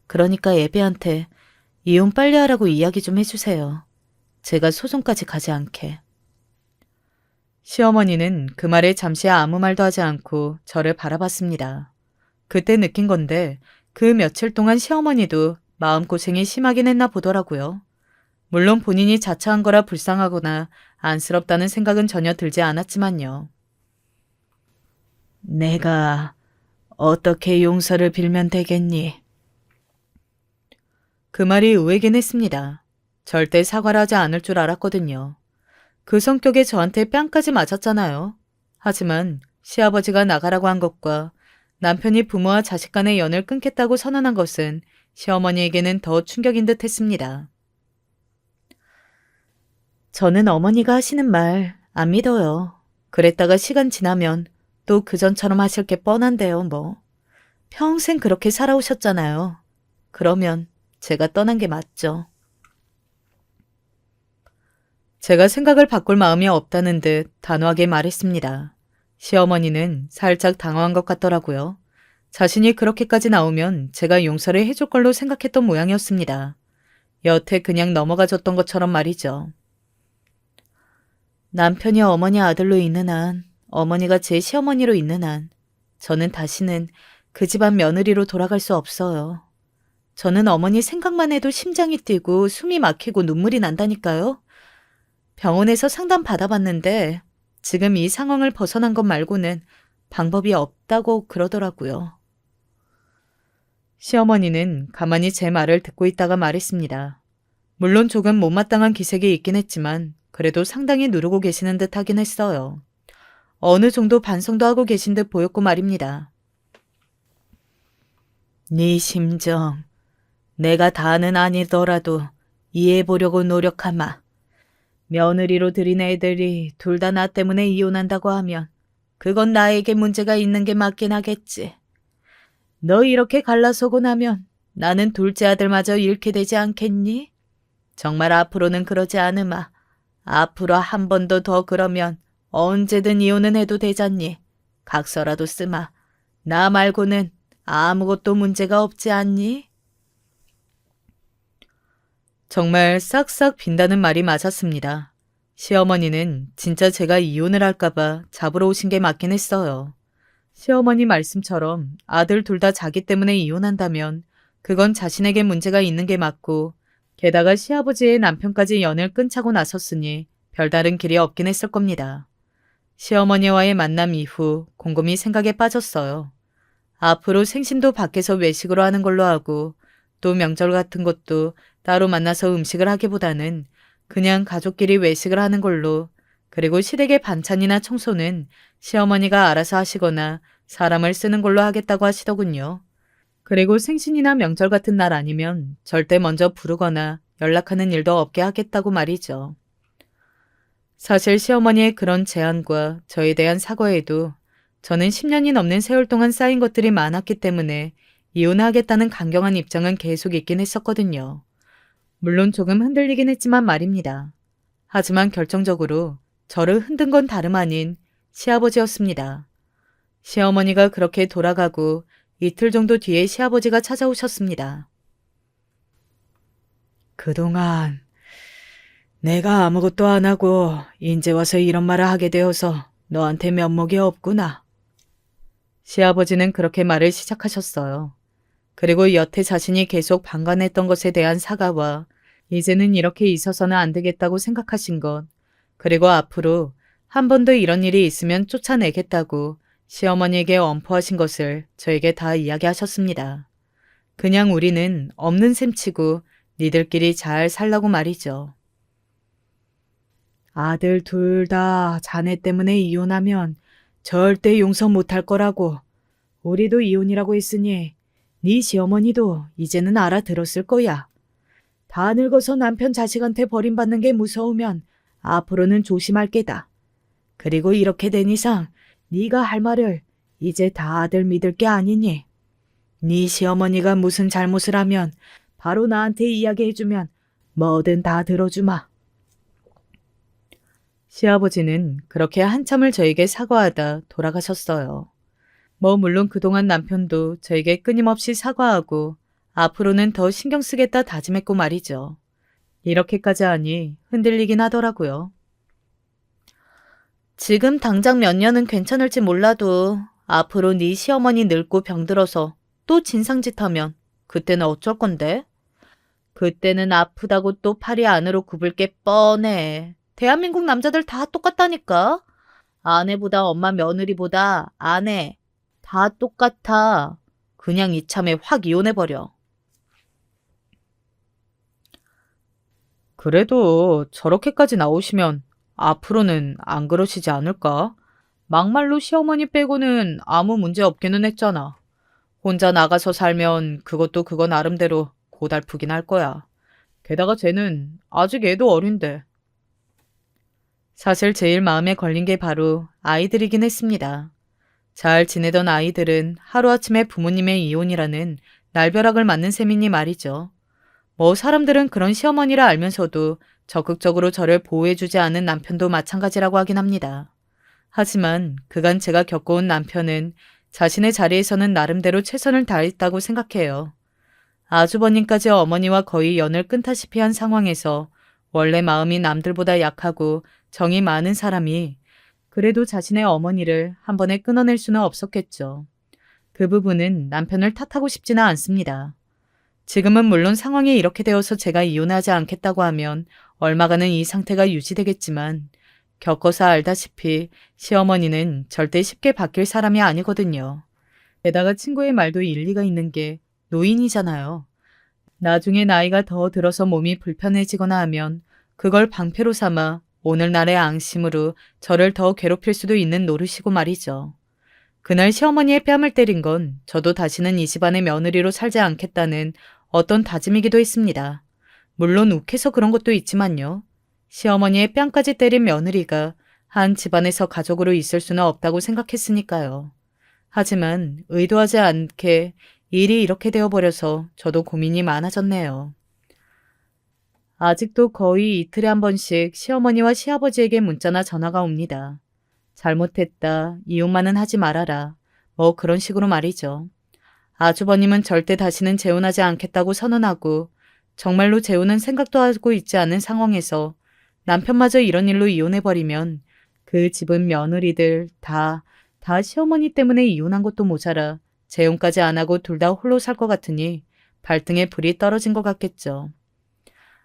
그러니까 예배한테 이혼 빨리 하라고 이야기 좀 해주세요. 제가 소송까지 가지 않게. 시어머니는 그 말에 잠시 아무 말도 하지 않고 저를 바라봤습니다. 그때 느낀 건데 그 며칠 동안 시어머니도 마음고생이 심하긴 했나 보더라고요. 물론 본인이 자처한 거라 불쌍하거나 안쓰럽다는 생각은 전혀 들지 않았지만요. 내가 어떻게 용서를 빌면 되겠니? 그 말이 의외긴 했습니다. 절대 사과를 하지 않을 줄 알았거든요. 그 성격에 저한테 뺨까지 맞았잖아요. 하지만 시아버지가 나가라고 한 것과 남편이 부모와 자식 간의 연을 끊겠다고 선언한 것은 시어머니에게는 더 충격인 듯 했습니다. 저는 어머니가 하시는 말 안 믿어요. 그랬다가 시간 지나면 또 그전처럼 하실 게 뻔한데요, 뭐. 평생 그렇게 살아오셨잖아요. 그러면 제가 떠난 게 맞죠. 제가 생각을 바꿀 마음이 없다는 듯 단호하게 말했습니다. 시어머니는 살짝 당황한 것 같더라고요. 자신이 그렇게까지 나오면 제가 용서를 해줄 걸로 생각했던 모양이었습니다. 여태 그냥 넘어가줬던 것처럼 말이죠. 남편이 어머니 아들로 있는 한, 어머니가 제 시어머니로 있는 한, 저는 다시는 그 집안 며느리로 돌아갈 수 없어요. 저는 어머니 생각만 해도 심장이 뛰고 숨이 막히고 눈물이 난다니까요. 병원에서 상담 받아봤는데 지금 이 상황을 벗어난 것 말고는 방법이 없다고 그러더라고요. 시어머니는 가만히 제 말을 듣고 있다가 말했습니다. 물론 조금 못마땅한 기색이 있긴 했지만 그래도 상당히 누르고 계시는 듯 하긴 했어요. 어느 정도 반성도 하고 계신 듯 보였고 말입니다. 네 심정, 내가 다는 아니더라도 이해해보려고 노력하마. 며느리로 들인 애들이 둘 다 나 때문에 이혼한다고 하면 그건 나에게 문제가 있는 게 맞긴 하겠지. 너 이렇게 갈라서고 나면 나는 둘째 아들마저 잃게 되지 않겠니? 정말 앞으로는 그러지 않으마. 앞으로 한 번도 더 그러면 언제든 이혼은 해도 되잖니. 각서라도 쓰마. 나 말고는 아무것도 문제가 없지 않니? 정말 싹싹 빈다는 말이 맞았습니다. 시어머니는 진짜 제가 이혼을 할까봐 잡으러 오신 게 맞긴 했어요. 시어머니 말씀처럼 아들 둘 다 자기 때문에 이혼한다면 그건 자신에게 문제가 있는 게 맞고 게다가 시아버지의 남편까지 연을 끊자고 나섰으니 별다른 길이 없긴 했을 겁니다. 시어머니와의 만남 이후 곰곰이 생각에 빠졌어요. 앞으로 생신도 밖에서 외식으로 하는 걸로 하고 또 명절 같은 것도 따로 만나서 음식을 하기보다는 그냥 가족끼리 외식을 하는 걸로, 그리고 시댁의 반찬이나 청소는 시어머니가 알아서 하시거나 사람을 쓰는 걸로 하겠다고 하시더군요. 그리고 생신이나 명절 같은 날 아니면 절대 먼저 부르거나 연락하는 일도 없게 하겠다고 말이죠. 사실 시어머니의 그런 제안과 저에 대한 사과에도 저는 10년이 넘는 세월 동안 쌓인 것들이 많았기 때문에 이혼하겠다는 강경한 입장은 계속 있긴 했었거든요. 물론 조금 흔들리긴 했지만 말입니다. 하지만 결정적으로 저를 흔든 건 다름 아닌 시아버지였습니다. 시어머니가 그렇게 돌아가고 이틀 정도 뒤에 시아버지가 찾아오셨습니다. 그동안 내가 아무것도 안 하고 인제 와서 이런 말을 하게 되어서 너한테 면목이 없구나. 시아버지는 그렇게 말을 시작하셨어요. 그리고 여태 자신이 계속 방관했던 것에 대한 사과와 이제는 이렇게 있어서는 안 되겠다고 생각하신 것, 그리고 앞으로 한 번 더 이런 일이 있으면 쫓아내겠다고 시어머니에게 엄포하신 것을 저에게 다 이야기하셨습니다. 그냥 우리는 없는 셈치고 니들끼리 잘 살라고 말이죠. 아들 둘 다 자네 때문에 이혼하면 절대 용서 못할 거라고. 우리도 이혼이라고 했으니 네 시어머니도 이제는 알아들었을 거야. 다 늙어서 남편 자식한테 버림받는 게 무서우면 앞으로는 조심할 게다. 그리고 이렇게 된 이상 네가 할 말을 이제 다들 믿을 게 아니니. 네 시어머니가 무슨 잘못을 하면 바로 나한테 이야기해주면 뭐든 다 들어주마. 시아버지는 그렇게 한참을 저에게 사과하다 돌아가셨어요. 물론 그동안 남편도 저에게 끊임없이 사과하고 앞으로는 더 신경 쓰겠다 다짐했고 말이죠. 이렇게까지 하니 흔들리긴 하더라고요. 지금 당장 몇 년은 괜찮을지 몰라도 앞으로 네 시어머니 늙고 병들어서 또 진상짓하면 그때는 어쩔 건데? 그때는 아프다고 또 팔이 안으로 굽을 게 뻔해. 대한민국 남자들 다 똑같다니까. 아내보다 엄마 며느리보다 아내 다 똑같아. 그냥 이참에 확 이혼해버려. 그래도 저렇게까지 나오시면 앞으로는 안 그러시지 않을까? 막말로 시어머니 빼고는 아무 문제 없기는 했잖아. 혼자 나가서 살면 그것도 그거 나름대로 고달프긴 할 거야. 게다가 쟤는 아직 애도 어린데. 사실 제일 마음에 걸린 게 바로 아이들이긴 했습니다. 잘 지내던 아이들은 하루아침에 부모님의 이혼이라는 날벼락을 맞는 셈이니 말이죠. 사람들은 그런 시어머니라 알면서도 적극적으로 저를 보호해주지 않은 남편도 마찬가지라고 하긴 합니다. 하지만 그간 제가 겪어온 남편은 자신의 자리에서는 나름대로 최선을 다했다고 생각해요. 아주버님까지 어머니와 거의 연을 끊다시피 한 상황에서 원래 마음이 남들보다 약하고 정이 많은 사람이 그래도 자신의 어머니를 한 번에 끊어낼 수는 없었겠죠. 그 부분은 남편을 탓하고 싶지는 않습니다. 지금은 물론 상황이 이렇게 되어서 제가 이혼하지 않겠다고 하면 얼마간은 이 상태가 유지되겠지만 겪어서 알다시피 시어머니는 절대 쉽게 바뀔 사람이 아니거든요. 게다가 친구의 말도 일리가 있는 게 노인이잖아요. 나중에 나이가 더 들어서 몸이 불편해지거나 하면 그걸 방패로 삼아 오늘날의 앙심으로 저를 더 괴롭힐 수도 있는 노릇이고 말이죠. 그날 시어머니의 뺨을 때린 건 저도 다시는 이 집안의 며느리로 살지 않겠다는 어떤 다짐이기도 했습니다. 물론 욱해서 그런 것도 있지만요. 시어머니의 뺨까지 때린 며느리가 한 집안에서 가족으로 있을 수는 없다고 생각했으니까요. 하지만 의도하지 않게 일이 이렇게 되어버려서 저도 고민이 많아졌네요. 아직도 거의 이틀에 한 번씩 시어머니와 시아버지에게 문자나 전화가 옵니다. 잘못했다, 이혼만은 하지 말아라, 뭐 그런 식으로 말이죠. 아주버님은 절대 다시는 재혼하지 않겠다고 선언하고 정말로 재혼은 생각도 하고 있지 않은 상황에서 남편마저 이런 일로 이혼해버리면 그 집은 며느리들 다 시어머니 때문에 이혼한 것도 모자라 재혼까지 안 하고 둘 다 홀로 살 것 같으니 발등에 불이 떨어진 것 같겠죠.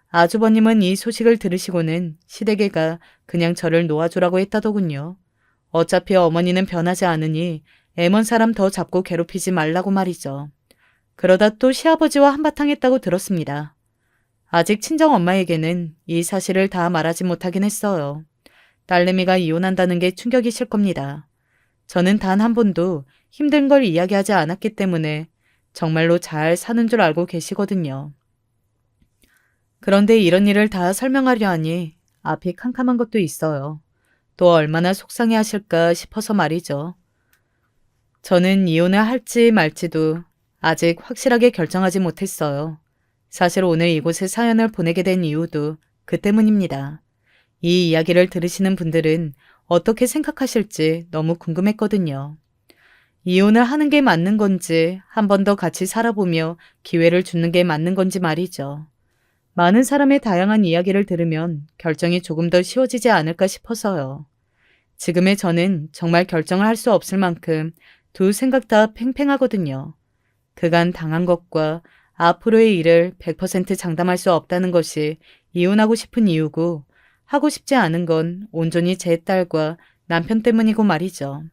아주버님은 이 소식을 들으시고는 시댁애가 그냥 저를 놓아주라고 했다더군요. 어차피 어머니는 변하지 않으니 애먼 사람 더 잡고 괴롭히지 말라고 말이죠. 그러다 또 시아버지와 한바탕 했다고 들었습니다. 아직 친정엄마에게는 이 사실을 다 말하지 못하긴 했어요. 딸내미가 이혼한다는 게 충격이실 겁니다. 저는 단 한 번도 힘든 걸 이야기하지 않았기 때문에 정말로 잘 사는 줄 알고 계시거든요. 그런데 이런 일을 다 설명하려 하니 앞이 캄캄한 것도 있어요. 또 얼마나 속상해 하실까 싶어서 말이죠. 저는 이혼을 할지 말지도 아직 확실하게 결정하지 못했어요. 사실 오늘 이곳에 사연을 보내게 된 이유도 그 때문입니다. 이 이야기를 들으시는 분들은 어떻게 생각하실지 너무 궁금했거든요. 이혼을 하는 게 맞는 건지 한 번 더 같이 살아보며 기회를 주는 게 맞는 건지 말이죠. 많은 사람의 다양한 이야기를 들으면 결정이 조금 더 쉬워지지 않을까 싶어서요. 지금의 저는 정말 결정을 할 수 없을 만큼 두 생각 다 팽팽하거든요. 그간 당한 것과 앞으로의 일을 100% 장담할 수 없다는 것이 이혼하고 싶은 이유고 하고 싶지 않은 건 온전히 제 딸과 남편 때문이고 말이죠.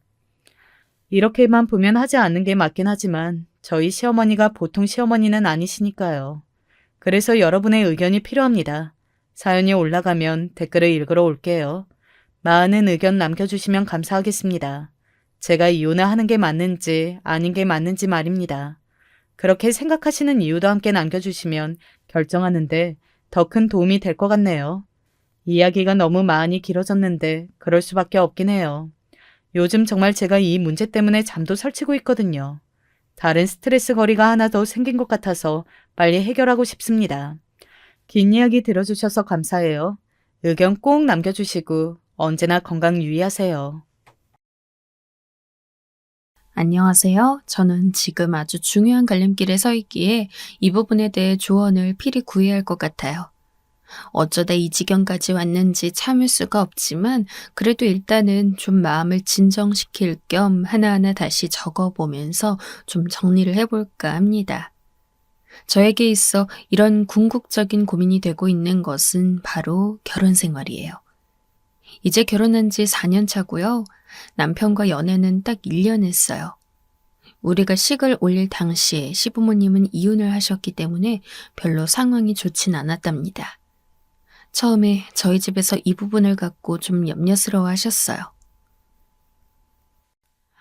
이렇게만 보면 하지 않는 게 맞긴 하지만 저희 시어머니가 보통 시어머니는 아니시니까요. 그래서 여러분의 의견이 필요합니다. 사연이 올라가면 댓글을 읽으러 올게요. 많은 의견 남겨주시면 감사하겠습니다. 제가 이혼을 하는 게 맞는지 아닌 게 맞는지 말입니다. 그렇게 생각하시는 이유도 함께 남겨주시면 결정하는데 더 큰 도움이 될 것 같네요. 이야기가 너무 많이 길어졌는데 그럴 수밖에 없긴 해요. 요즘 정말 제가 이 문제 때문에 잠도 설치고 있거든요. 다른 스트레스 거리가 하나 더 생긴 것 같아서 빨리 해결하고 싶습니다. 긴 이야기 들어주셔서 감사해요. 의견 꼭 남겨주시고 언제나 건강 유의하세요. 안녕하세요. 저는 지금 아주 중요한 갈림길에 서 있기에 이 부분에 대해 조언을 필히 구해야 할 것 같아요. 어쩌다 이 지경까지 왔는지 참을 수가 없지만 그래도 일단은 좀 마음을 진정시킬 겸 하나하나 다시 적어보면서 좀 정리를 해볼까 합니다. 저에게 있어 이런 궁극적인 고민이 되고 있는 것은 바로 결혼 생활이에요. 이제 결혼한 지 4년 차고요. 남편과 연애는 딱 1년 했어요. 우리가 식을 올릴 당시에 시부모님은 이혼을 하셨기 때문에 별로 상황이 좋진 않았답니다. 처음에 저희 집에서 이 부분을 갖고 좀 염려스러워 하셨어요.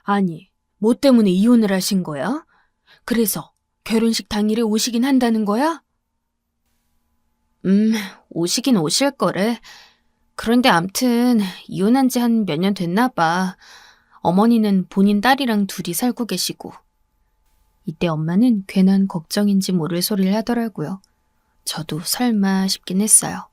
아니, 뭐 때문에 이혼을 하신 거야? 그래서 결혼식 당일에 오시긴 한다는 거야? 오시긴 오실 거래. 그런데 암튼 이혼한 지 한 몇 년 됐나 봐. 어머니는 본인 딸이랑 둘이 살고 계시고. 이때 엄마는 괜한 걱정인지 모를 소리를 하더라고요. 저도 설마 싶긴 했어요.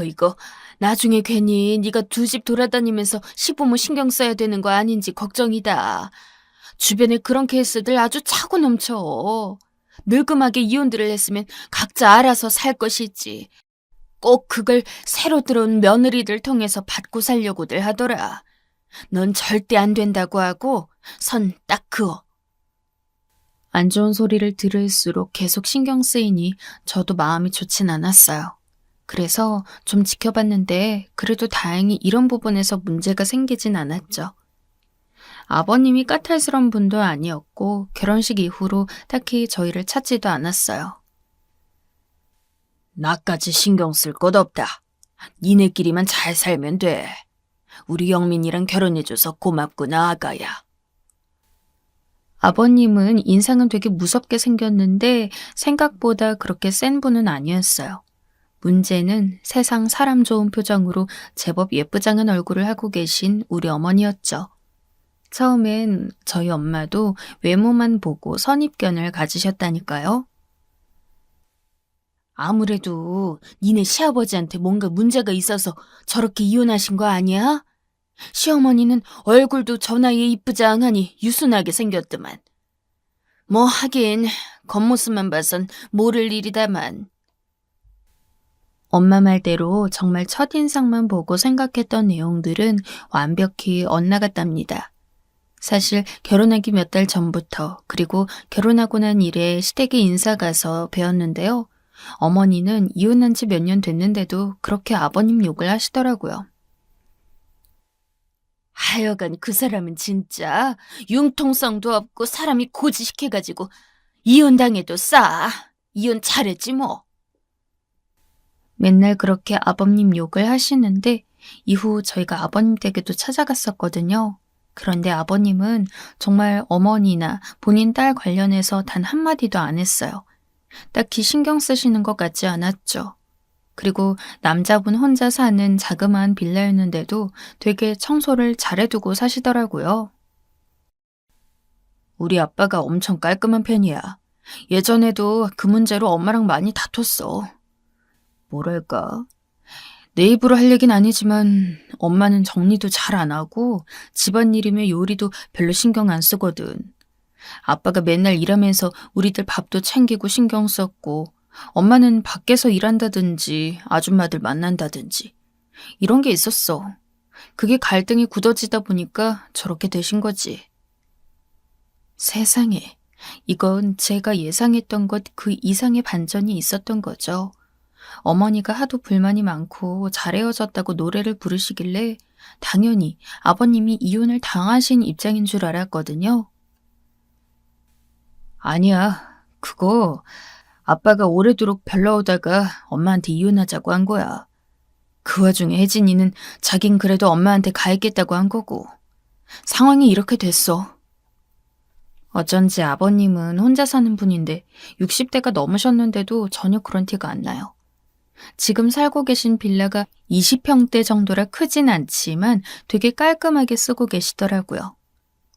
이거 나중에 괜히 네가 두 집 돌아다니면서 시부모 신경 써야 되는 거 아닌지 걱정이다. 주변에 그런 케이스들 아주 차고 넘쳐. 늙음하게 이혼들을 했으면 각자 알아서 살 것이지. 꼭 그걸 새로 들어온 며느리들 통해서 받고 살려고들 하더라. 넌 절대 안 된다고 하고 선 딱 그어. 안 좋은 소리를 들을수록 계속 신경 쓰이니 저도 마음이 좋진 않았어요. 그래서 좀 지켜봤는데 그래도 다행히 이런 부분에서 문제가 생기진 않았죠. 아버님이 까탈스러운 분도 아니었고 결혼식 이후로 딱히 저희를 찾지도 않았어요. 나까지 신경 쓸 것 없다. 니네끼리만 잘 살면 돼. 우리 영민이랑 결혼해줘서 고맙구나, 아가야. 아버님은 인상은 되게 무섭게 생겼는데 생각보다 그렇게 센 분은 아니었어요. 문제는 세상 사람 좋은 표정으로 제법 예쁘장한 얼굴을 하고 계신 우리 어머니였죠. 처음엔 저희 엄마도 외모만 보고 선입견을 가지셨다니까요. 아무래도 니네 시아버지한테 뭔가 문제가 있어서 저렇게 이혼하신 거 아니야? 시어머니는 얼굴도 저 나이에 이쁘장하니 유순하게 생겼더만. 뭐 하긴 겉모습만 봐선 모를 일이다만. 엄마 말대로 정말 첫인상만 보고 생각했던 내용들은 완벽히 엇나갔답니다. 사실 결혼하기 몇 달 전부터 그리고 결혼하고 난 이래 시댁에 인사 가서 배웠는데요. 어머니는 이혼한 지 몇 년 됐는데도 그렇게 아버님 욕을 하시더라고요. 하여간 그 사람은 진짜 융통성도 없고 사람이 고지식해가지고 이혼당해도 싸. 이혼 잘했지 뭐. 맨날 그렇게 아버님 욕을 하시는데 이후 저희가 아버님 댁에도 찾아갔었거든요. 그런데 아버님은 정말 어머니나 본인 딸 관련해서 단 한마디도 안 했어요. 딱히 신경 쓰시는 것 같지 않았죠. 그리고 남자분 혼자 사는 자그마한 빌라였는데도 되게 청소를 잘해두고 사시더라고요. 우리 아빠가 엄청 깔끔한 편이야. 예전에도 그 문제로 엄마랑 많이 다퉜어. 뭐랄까, 내 입으로 할 얘기는 아니지만 엄마는 정리도 잘 안 하고 집안일이며 요리도 별로 신경 안 쓰거든. 아빠가 맨날 일하면서 우리들 밥도 챙기고 신경 썼고 엄마는 밖에서 일한다든지 아줌마들 만난다든지 이런 게 있었어. 그게 갈등이 굳어지다 보니까 저렇게 되신 거지. 세상에, 이건 제가 예상했던 것 그 이상의 반전이 있었던 거죠. 어머니가 하도 불만이 많고 잘 헤어졌다고 노래를 부르시길래 당연히 아버님이 이혼을 당하신 입장인 줄 알았거든요. 아니야, 그거 아빠가 오래도록 별러오다가 엄마한테 이혼하자고 한 거야. 그 와중에 혜진이는 자긴 그래도 엄마한테 가있겠다고 한 거고. 상황이 이렇게 됐어. 어쩐지 아버님은 혼자 사는 분인데 60대가 넘으셨는데도 전혀 그런 티가 안 나요. 지금 살고 계신 빌라가 20평대 정도라 크진 않지만 되게 깔끔하게 쓰고 계시더라고요.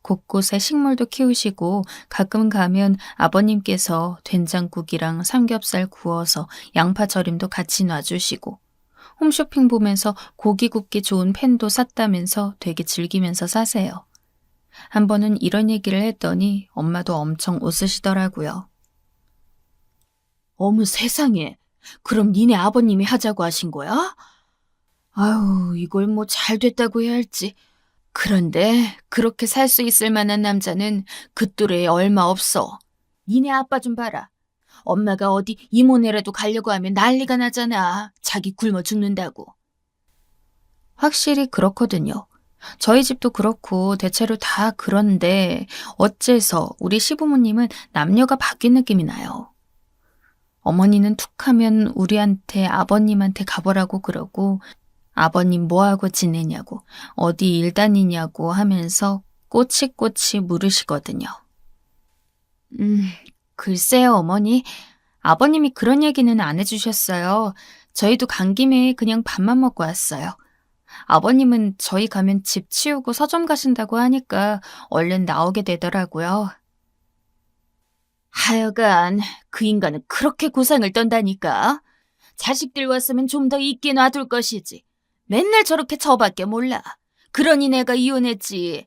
곳곳에 식물도 키우시고 가끔 가면 아버님께서 된장국이랑 삼겹살 구워서 양파절임도 같이 놔주시고 홈쇼핑 보면서 고기 굽기 좋은 팬도 샀다면서 되게 즐기면서 사세요. 한 번은 이런 얘기를 했더니 엄마도 엄청 웃으시더라고요. 어머 세상에, 그럼 니네 아버님이 하자고 하신 거야? 아유, 이걸 뭐 잘 됐다고 해야 할지. 그런데 그렇게 살 수 있을 만한 남자는 그 또래에 얼마 없어. 니네 아빠 좀 봐라. 엄마가 어디 이모네라도 가려고 하면 난리가 나잖아. 자기 굶어 죽는다고. 확실히 그렇거든요. 저희 집도 그렇고 대체로 다 그런데 어째서 우리 시부모님은 남녀가 바뀐 느낌이 나요. 어머니는 툭하면 우리한테 아버님한테 가보라고 그러고 아버님 뭐하고 지내냐고 어디 일 다니냐고 하면서 꼬치꼬치 물으시거든요. 글쎄요 어머니. 아버님이 그런 얘기는 안 해주셨어요. 저희도 간 김에 그냥 밥만 먹고 왔어요. 아버님은 저희 가면 집 치우고 서점 가신다고 하니까 얼른 나오게 되더라고요. 하여간 그 인간은 그렇게 고상을 떤다니까. 자식들 왔으면 좀 더 있게 놔둘 것이지. 맨날 저렇게 저밖에 몰라. 그러니 내가 이혼했지.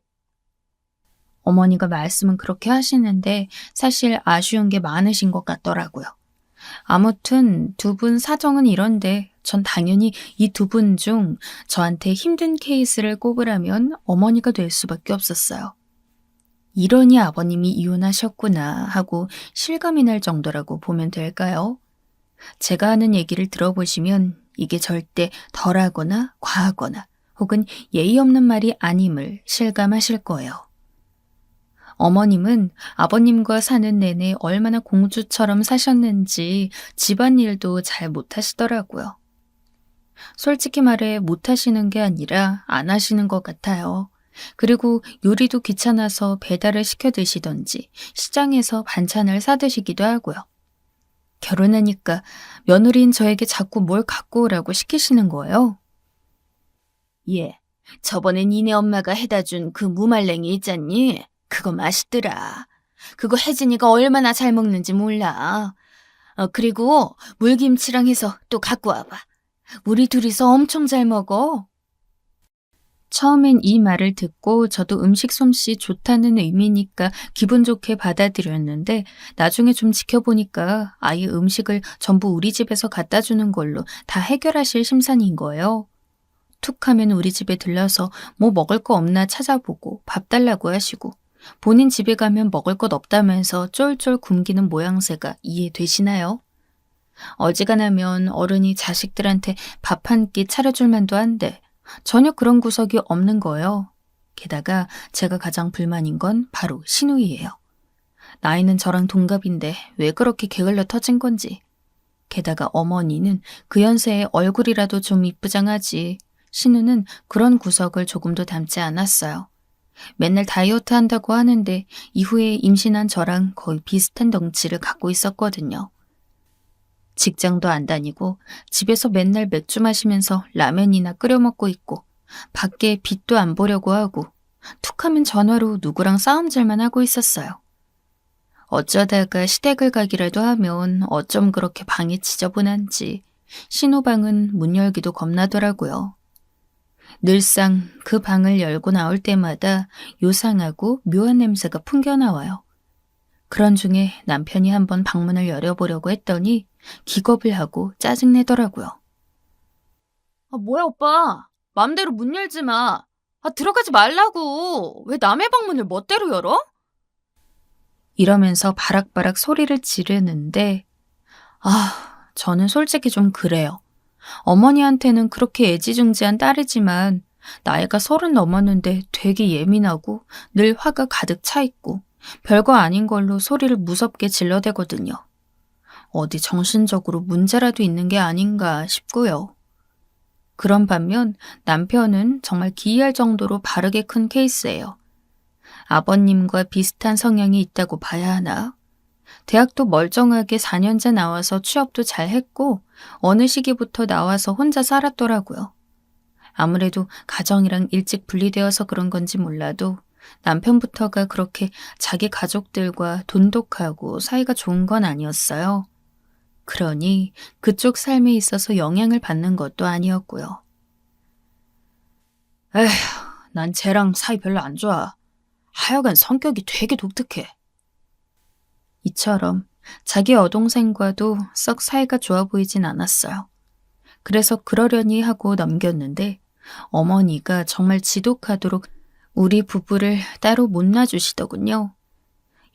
어머니가 말씀은 그렇게 하시는데 사실 아쉬운 게 많으신 것 같더라고요. 아무튼 두 분 사정은 이런데 전 당연히 이 두 분 중 저한테 힘든 케이스를 꼽으라면 어머니가 될 수밖에 없었어요. 이러니 아버님이 이혼하셨구나 하고 실감이 날 정도라고 보면 될까요? 제가 하는 얘기를 들어보시면 이게 절대 덜하거나 과하거나 혹은 예의 없는 말이 아님을 실감하실 거예요. 어머님은 아버님과 사는 내내 얼마나 공주처럼 사셨는지 집안일도 잘 못하시더라고요. 솔직히 말해 못하시는 게 아니라 안 하시는 것 같아요. 그리고 요리도 귀찮아서 배달을 시켜 드시던지 시장에서 반찬을 사 드시기도 하고요. 결혼하니까 며느리인 저에게 자꾸 뭘 갖고 오라고 시키시는 거예요. 예, 저번에 니네 엄마가 해다 준 그 무말랭이 있잖니? 그거 맛있더라. 그거 혜진이가 얼마나 잘 먹는지 몰라. 그리고 물김치랑 해서 또 갖고 와봐. 우리 둘이서 엄청 잘 먹어. 처음엔 이 말을 듣고 저도 음식 솜씨 좋다는 의미니까 기분 좋게 받아들였는데 나중에 좀 지켜보니까 아예 음식을 전부 우리 집에서 갖다 주는 걸로 다 해결하실 심산인 거예요. 툭 하면 우리 집에 들러서 뭐 먹을 거 없나 찾아보고 밥 달라고 하시고 본인 집에 가면 먹을 것 없다면서 쫄쫄 굶기는 모양새가 이해되시나요? 어지간하면 어른이 자식들한테 밥 한 끼 차려줄 만도 한데 전혀 그런 구석이 없는 거예요. 게다가 제가 가장 불만인 건 바로 신우이예요. 나이는 저랑 동갑인데 왜 그렇게 게을러 터진 건지. 게다가 어머니는 그 연세에 얼굴이라도 좀 이쁘장하지. 신우는 그런 구석을 조금도 닮지 않았어요. 맨날 다이어트 한다고 하는데 이후에 임신한 저랑 거의 비슷한 덩치를 갖고 있었거든요. 직장도 안 다니고 집에서 맨날 맥주 마시면서 라면이나 끓여 먹고 있고 밖에 빛도 안 보려고 하고 툭 하면 전화로 누구랑 싸움질만 하고 있었어요. 어쩌다가 시댁을 가기라도 하면 어쩜 그렇게 방이 지저분한지 신호방은 문 열기도 겁나더라고요. 늘상 그 방을 열고 나올 때마다 요상하고 묘한 냄새가 풍겨나와요. 그런 중에 남편이 한번 방문을 열어보려고 했더니 기겁을 하고 짜증내더라고요. 뭐야 오빠. 맘대로 문 열지 마. 들어가지 말라고. 왜 남의 방문을 멋대로 열어? 이러면서 바락바락 소리를 지르는데 저는 솔직히 좀 그래요. 어머니한테는 그렇게 애지중지한 딸이지만 나이가 30 넘었는데 되게 예민하고 늘 화가 가득 차 있고 별거 아닌 걸로 소리를 무섭게 질러대거든요. 어디 정신적으로 문제라도 있는 게 아닌가 싶고요. 그런 반면 남편은 정말 기이할 정도로 바르게 큰 케이스예요. 아버님과 비슷한 성향이 있다고 봐야 하나? 대학도 멀쩡하게 4년제 나와서 취업도 잘 했고 어느 시기부터 나와서 혼자 살았더라고요. 아무래도 가정이랑 일찍 분리되어서 그런 건지 몰라도 남편부터가 그렇게 자기 가족들과 돈독하고 사이가 좋은 건 아니었어요. 그러니 그쪽 삶에 있어서 영향을 받는 것도 아니었고요. 에휴, 난 쟤랑 사이 별로 안 좋아. 하여간 성격이 되게 독특해. 이처럼 자기 여동생과도 썩 사이가 좋아 보이진 않았어요. 그래서 그러려니 하고 넘겼는데 어머니가 정말 지독하도록 우리 부부를 따로 못 놔주시더군요.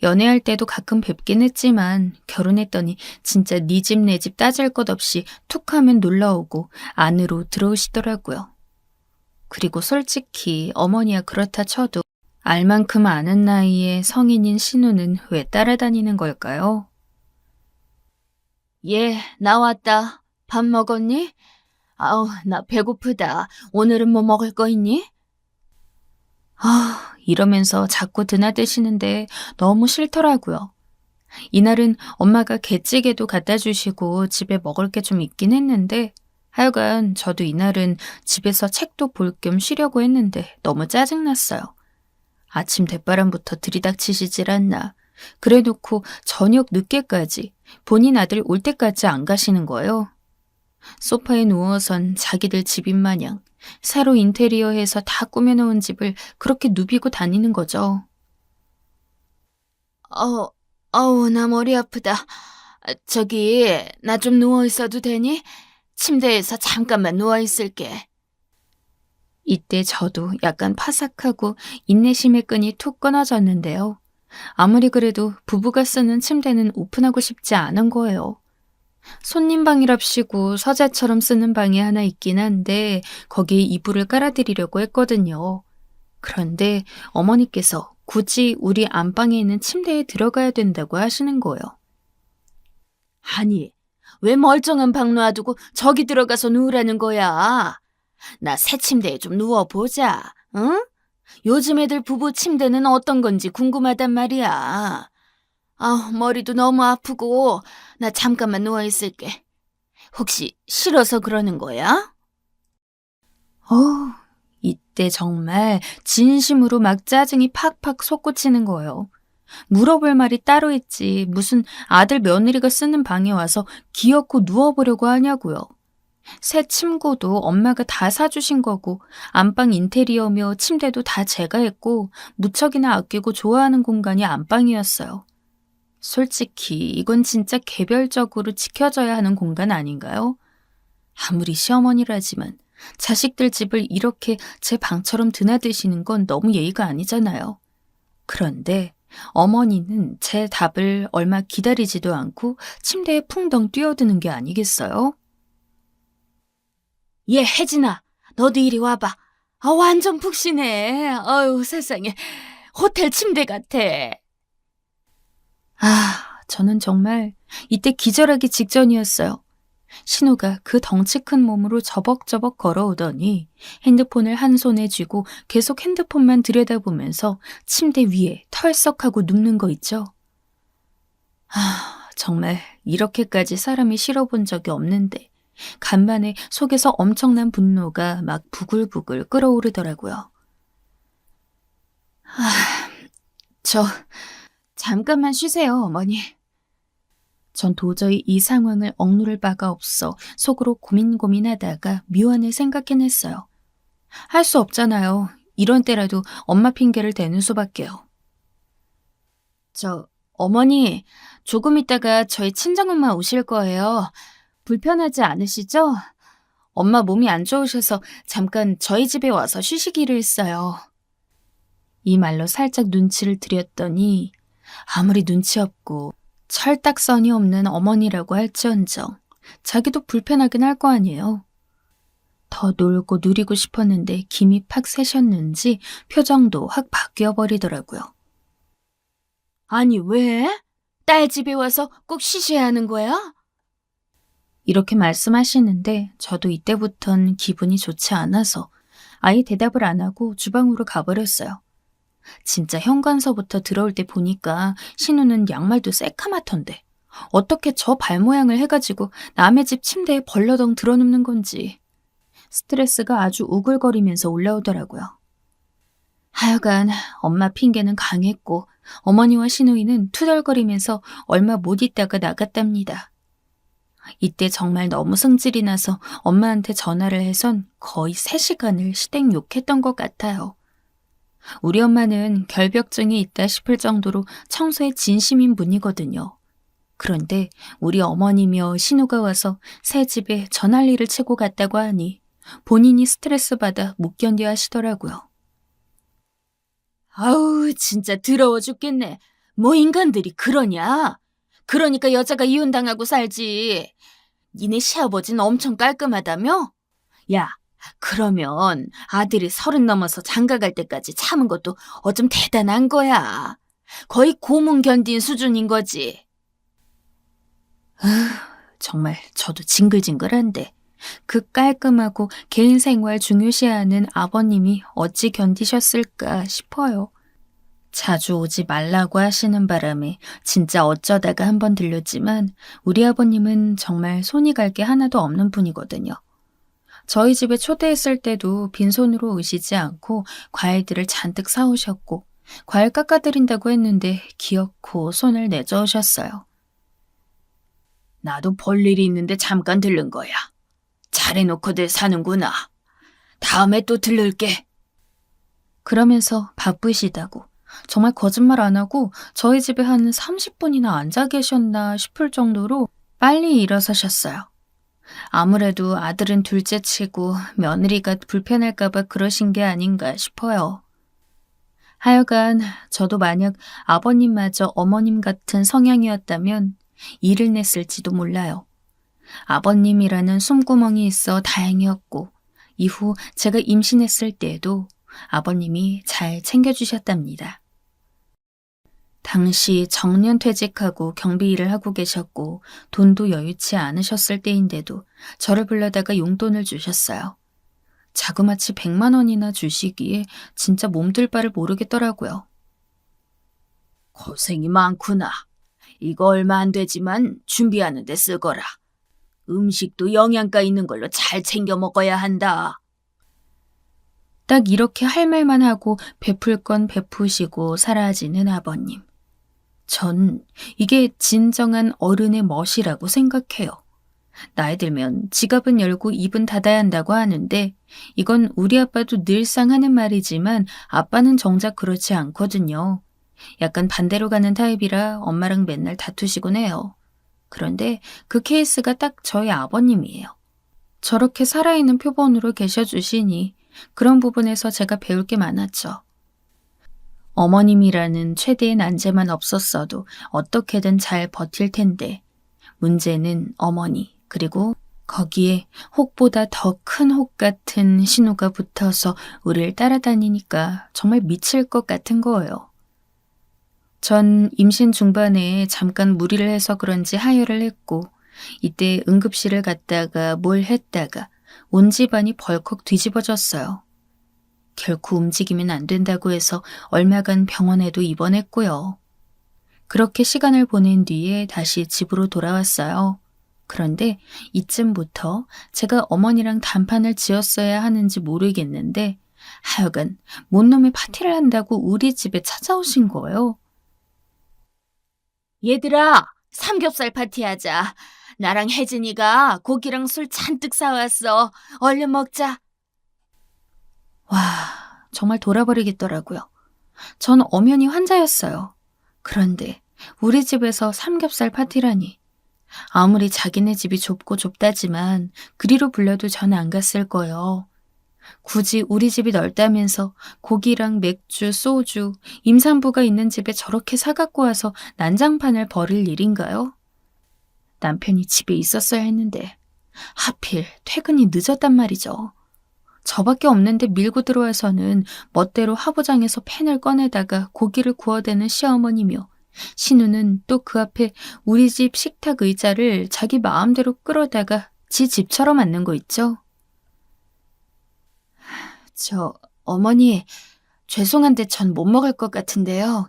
연애할 때도 가끔 뵙긴 했지만 결혼했더니 진짜 네 집 내 집 따질 것 없이 툭 하면 놀러오고 안으로 들어오시더라고요. 그리고 솔직히 어머니야 그렇다 쳐도 알 만큼 아는 나이에 성인인 신우는 왜 따라다니는 걸까요? 예, 나왔다. 밥 먹었니? 아우, 나 배고프다. 오늘은 뭐 먹을 거 있니? 이러면서 자꾸 드나드시는데 너무 싫더라고요. 이날은 엄마가 게찌개도 갖다 주시고 집에 먹을 게 좀 있긴 했는데 하여간 저도 이날은 집에서 책도 볼 겸 쉬려고 했는데 너무 짜증났어요. 아침 대바람부터 들이닥치시질 않나. 그래놓고 저녁 늦게까지 본인 아들 올 때까지 안 가시는 거예요. 소파에 누워선 자기들 집인 마냥 새로 인테리어해서 다 꾸며놓은 집을 그렇게 누비고 다니는 거죠. 나 머리 아프다. 저기, 나 좀 누워있어도 되니? 침대에서 잠깐만 누워있을게. 이때 저도 약간 파삭하고 인내심의 끈이 툭 끊어졌는데요. 아무리 그래도 부부가 쓰는 침대는 오픈하고 싶지 않은 거예요. 손님 방이랍시고 서재처럼 쓰는 방이 하나 있긴 한데 거기에 이불을 깔아드리려고 했거든요. 그런데 어머니께서 굳이 우리 안방에 있는 침대에 들어가야 된다고 하시는 거예요. 아니, 왜 멀쩡한 방 놔두고 저기 들어가서 누우라는 거야? 나 새 침대에 좀 누워보자, 응? 요즘 애들 부부 침대는 어떤 건지 궁금하단 말이야. 아, 머리도 너무 아프고 나 잠깐만 누워있을게. 혹시 싫어서 그러는 거야? 이때 정말 진심으로 막 짜증이 팍팍 솟구치는 거예요. 물어볼 말이 따로 있지 무슨 아들 며느리가 쓰는 방에 와서 기어코 누워보려고 하냐고요. 새 침구도 엄마가 다 사주신 거고 안방 인테리어며 침대도 다 제가 했고 무척이나 아끼고 좋아하는 공간이 안방이었어요. 솔직히 이건 진짜 개별적으로 지켜져야 하는 공간 아닌가요? 아무리 시어머니라지만 자식들 집을 이렇게 제 방처럼 드나드시는 건 너무 예의가 아니잖아요. 그런데 어머니는 제 답을 얼마 기다리지도 않고 침대에 풍덩 뛰어드는 게 아니겠어요? 얘 혜진아, 너도 이리 와봐. 아, 완전 푹신해. 아유, 세상에. 호텔 침대 같아. 아, 저는 정말 이때 기절하기 직전이었어요. 신우가 그 덩치 큰 몸으로 저벅저벅 걸어오더니 핸드폰을 한 손에 쥐고 계속 핸드폰만 들여다보면서 침대 위에 털썩하고 눕는 거 있죠? 아, 정말 이렇게까지 사람이 싫어본 적이 없는데 간만에 속에서 엄청난 분노가 막 부글부글 끓어오르더라고요. 아, 저 잠깐만 쉬세요, 어머니. 전 도저히 이 상황을 억누를 바가 없어 속으로 고민하다가 묘안을 생각해냈어요. 할 수 없잖아요. 이런 때라도 엄마 핑계를 대는 수밖에요. 어머니, 조금 있다가 저희 친정엄마 오실 거예요. 불편하지 않으시죠? 엄마 몸이 안 좋으셔서 잠깐 저희 집에 와서 쉬시기로 했어요. 이 말로 살짝 눈치를 들였더니 아무리 눈치 없고 철딱선이 없는 어머니라고 할지언정 자기도 불편하긴 할 거 아니에요. 더 놀고 누리고 싶었는데 김이 팍 새셨는지 표정도 확 바뀌어버리더라고요. 아니 왜? 딸 집에 와서 꼭 쉬셔야 하는 거야? 이렇게 말씀하시는데 저도 이때부턴 기분이 좋지 않아서 아예 대답을 안 하고 주방으로 가버렸어요. 진짜 현관서부터 들어올 때 보니까 신우는 양말도 새카맣던데 어떻게 저 발 모양을 해가지고 남의 집 침대에 벌러덩 들어눕는 건지 스트레스가 아주 우글거리면서 올라오더라고요. 하여간 엄마 핑계는 강했고 어머니와 신우이는 투덜거리면서 얼마 못 있다가 나갔답니다. 이때 정말 너무 성질이 나서 엄마한테 전화를 해선 거의 3시간을 시댁 욕했던 것 같아요. 우리 엄마는 결벽증이 있다 싶을 정도로 청소에 진심인 분이거든요. 그런데 우리 어머니며 신우가 와서 새 집에 전할 일을 채고 갔다고 하니 본인이 스트레스 받아 못 견뎌 하시더라고요. 아우, 진짜 더러워 죽겠네. 뭐 인간들이 그러냐? 그러니까 여자가 이혼당하고 살지. 니네 시아버지는 엄청 깔끔하다며? 야, 그러면 아들이 30 넘어서 장가 갈 때까지 참은 것도 어쩜 대단한 거야. 거의 고문 견딘 수준인 거지. 정말 저도 징글징글한데 그 깔끔하고 개인 생활 중요시하는 아버님이 어찌 견디셨을까 싶어요. 자주 오지 말라고 하시는 바람에 진짜 어쩌다가 한번 들렸지만 우리 아버님은 정말 손이 갈 게 하나도 없는 분이거든요. 저희 집에 초대했을 때도 빈손으로 오시지 않고 과일들을 잔뜩 사오셨고 과일 깎아드린다고 했는데 기어코 손을 내저으셨어요. 나도 볼 일이 있는데 잠깐 들른 거야. 잘해놓고들 사는구나. 다음에 또 들를게. 그러면서 바쁘시다고 정말 거짓말 안 하고 저희 집에 한 30분이나 앉아 계셨나 싶을 정도로 빨리 일어서셨어요. 아무래도 아들은 둘째치고 며느리가 불편할까봐 그러신 게 아닌가 싶어요. 하여간 저도 만약 아버님마저 어머님 같은 성향이었다면 일을 냈을지도 몰라요. 아버님이라는 숨구멍이 있어 다행이었고 이후 제가 임신했을 때에도 아버님이 잘 챙겨주셨답니다. 당시 정년퇴직하고 경비 일을 하고 계셨고 돈도 여유치 않으셨을 때인데도 저를 불러다가 용돈을 주셨어요. 자그마치 100만 원이나 주시기에 진짜 몸둘 바를 모르겠더라고요. 고생이 많구나. 이거 얼마 안 되지만 준비하는 데 쓰거라. 음식도 영양가 있는 걸로 잘 챙겨 먹어야 한다. 딱 이렇게 할 말만 하고 베풀 건 베푸시고 사라지는 아버님. 전 이게 진정한 어른의 멋이라고 생각해요. 나이 들면 지갑은 열고 입은 닫아야 한다고 하는데 이건 우리 아빠도 늘상 하는 말이지만 아빠는 정작 그렇지 않거든요. 약간 반대로 가는 타입이라 엄마랑 맨날 다투시곤 해요. 그런데 그 케이스가 딱 저희 아버님이에요. 저렇게 살아있는 표본으로 계셔주시니 그런 부분에서 제가 배울 게 많았죠. 어머님이라는 최대의 난제만 없었어도 어떻게든 잘 버틸 텐데 문제는 어머니 그리고 거기에 혹보다 더 큰 혹 같은 신우가 붙어서 우리를 따라다니니까 정말 미칠 것 같은 거예요. 전 임신 중반에 잠깐 무리를 해서 그런지 하혈을 했고 이때 응급실을 갔다가 뭘 했다가 온 집안이 벌컥 뒤집어졌어요. 결코 움직이면 안 된다고 해서 얼마간 병원에도 입원했고요. 그렇게 시간을 보낸 뒤에 다시 집으로 돌아왔어요. 그런데 이쯤부터 제가 어머니랑 단판을 지었어야 하는지 모르겠는데 하여간 못놈의 파티를 한다고 우리 집에 찾아오신 거예요. 얘들아, 삼겹살 파티하자. 나랑 혜진이가 고기랑 술 잔뜩 사왔어. 얼른 먹자. 와, 정말 돌아버리겠더라고요. 전 엄연히 환자였어요. 그런데 우리 집에서 삼겹살 파티라니. 아무리 자기네 집이 좁고 좁다지만 그리로 불려도 전 안 갔을 거예요. 굳이 우리 집이 넓다면서 고기랑 맥주, 소주, 임산부가 있는 집에 저렇게 사갖고 와서 난장판을 벌일 일인가요? 남편이 집에 있었어야 했는데 하필 퇴근이 늦었단 말이죠. 저밖에 없는데 밀고 들어와서는 멋대로 화부장에서 팬을 꺼내다가 고기를 구워대는 시어머니며 신우는 또 그 앞에 우리 집 식탁 의자를 자기 마음대로 끌어다가 지 집처럼 앉는 거 있죠? 어머니, 죄송한데 전 못 먹을 것 같은데요.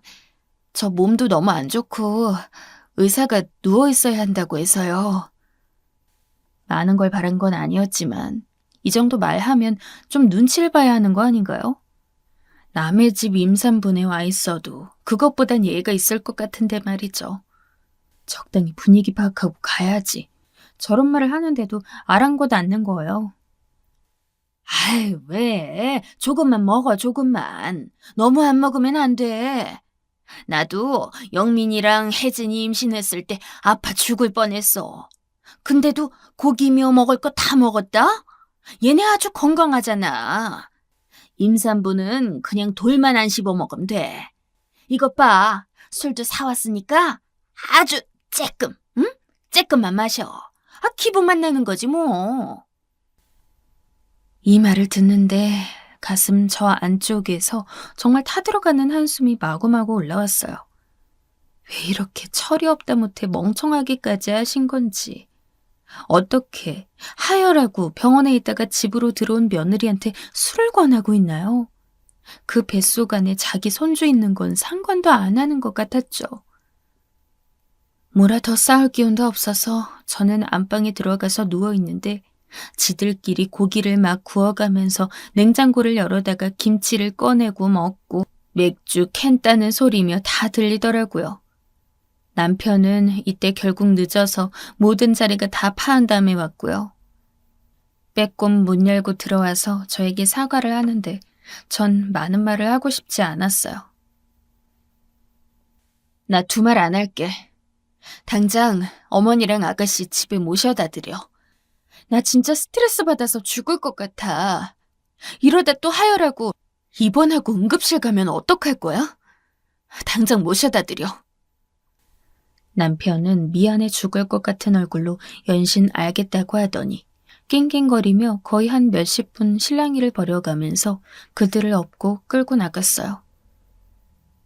저 몸도 너무 안 좋고 의사가 누워 있어야 한다고 해서요. 많은 걸 바란 건 아니었지만 이 정도 말하면 좀 눈치를 봐야 하는 거 아닌가요? 남의 집 임산분에 와 있어도 그것보단 예의가 있을 것 같은데 말이죠. 적당히 분위기 파악하고 가야지. 저런 말을 하는데도 아랑곳 않는 거예요. 아이, 왜? 조금만 먹어, 조금만. 너무 안 먹으면 안 돼. 나도 영민이랑 혜진이 임신했을 때 아파 죽을 뻔했어. 근데도 고기며 먹을 거 다 먹었다? 얘네 아주 건강하잖아. 임산부는 그냥 돌만 안 씹어 먹으면 돼. 이것 봐. 술도 사왔으니까 아주 쬐끔, 응? 쬐끔만 마셔. 기분만 내는 거지 뭐. 이 말을 듣는데 가슴 저 안쪽에서 정말 타들어가는 한숨이 마구마구 올라왔어요. 왜 이렇게 철이 없다 못해 멍청하기까지 하신 건지. 어떻게 하혈하고 병원에 있다가 집으로 들어온 며느리한테 술을 권하고 있나요? 그 뱃속 안에 자기 손주 있는 건 상관도 안 하는 것 같았죠. 뭐라 더 싸울 기운도 없어서 저는 안방에 들어가서 누워있는데 지들끼리 고기를 막 구워가면서 냉장고를 열어다가 김치를 꺼내고 먹고 맥주 캔 따는 소리며 다 들리더라고요. 남편은 이때 결국 늦어서 모든 자리가 다 파한 다음에 왔고요. 빼꼼 문 열고 들어와서 저에게 사과를 하는데 전 많은 말을 하고 싶지 않았어요. 나 두 말 안 할게. 당장 어머니랑 아가씨 집에 모셔다 드려. 나 진짜 스트레스 받아서 죽을 것 같아. 이러다 또 하혈하고 입원하고 응급실 가면 어떡할 거야? 당장 모셔다 드려. 남편은 미안해 죽을 것 같은 얼굴로 연신 알겠다고 하더니 낑낑거리며 거의 한 몇십 분 실랑이를 벌여가면서 그들을 업고 끌고 나갔어요.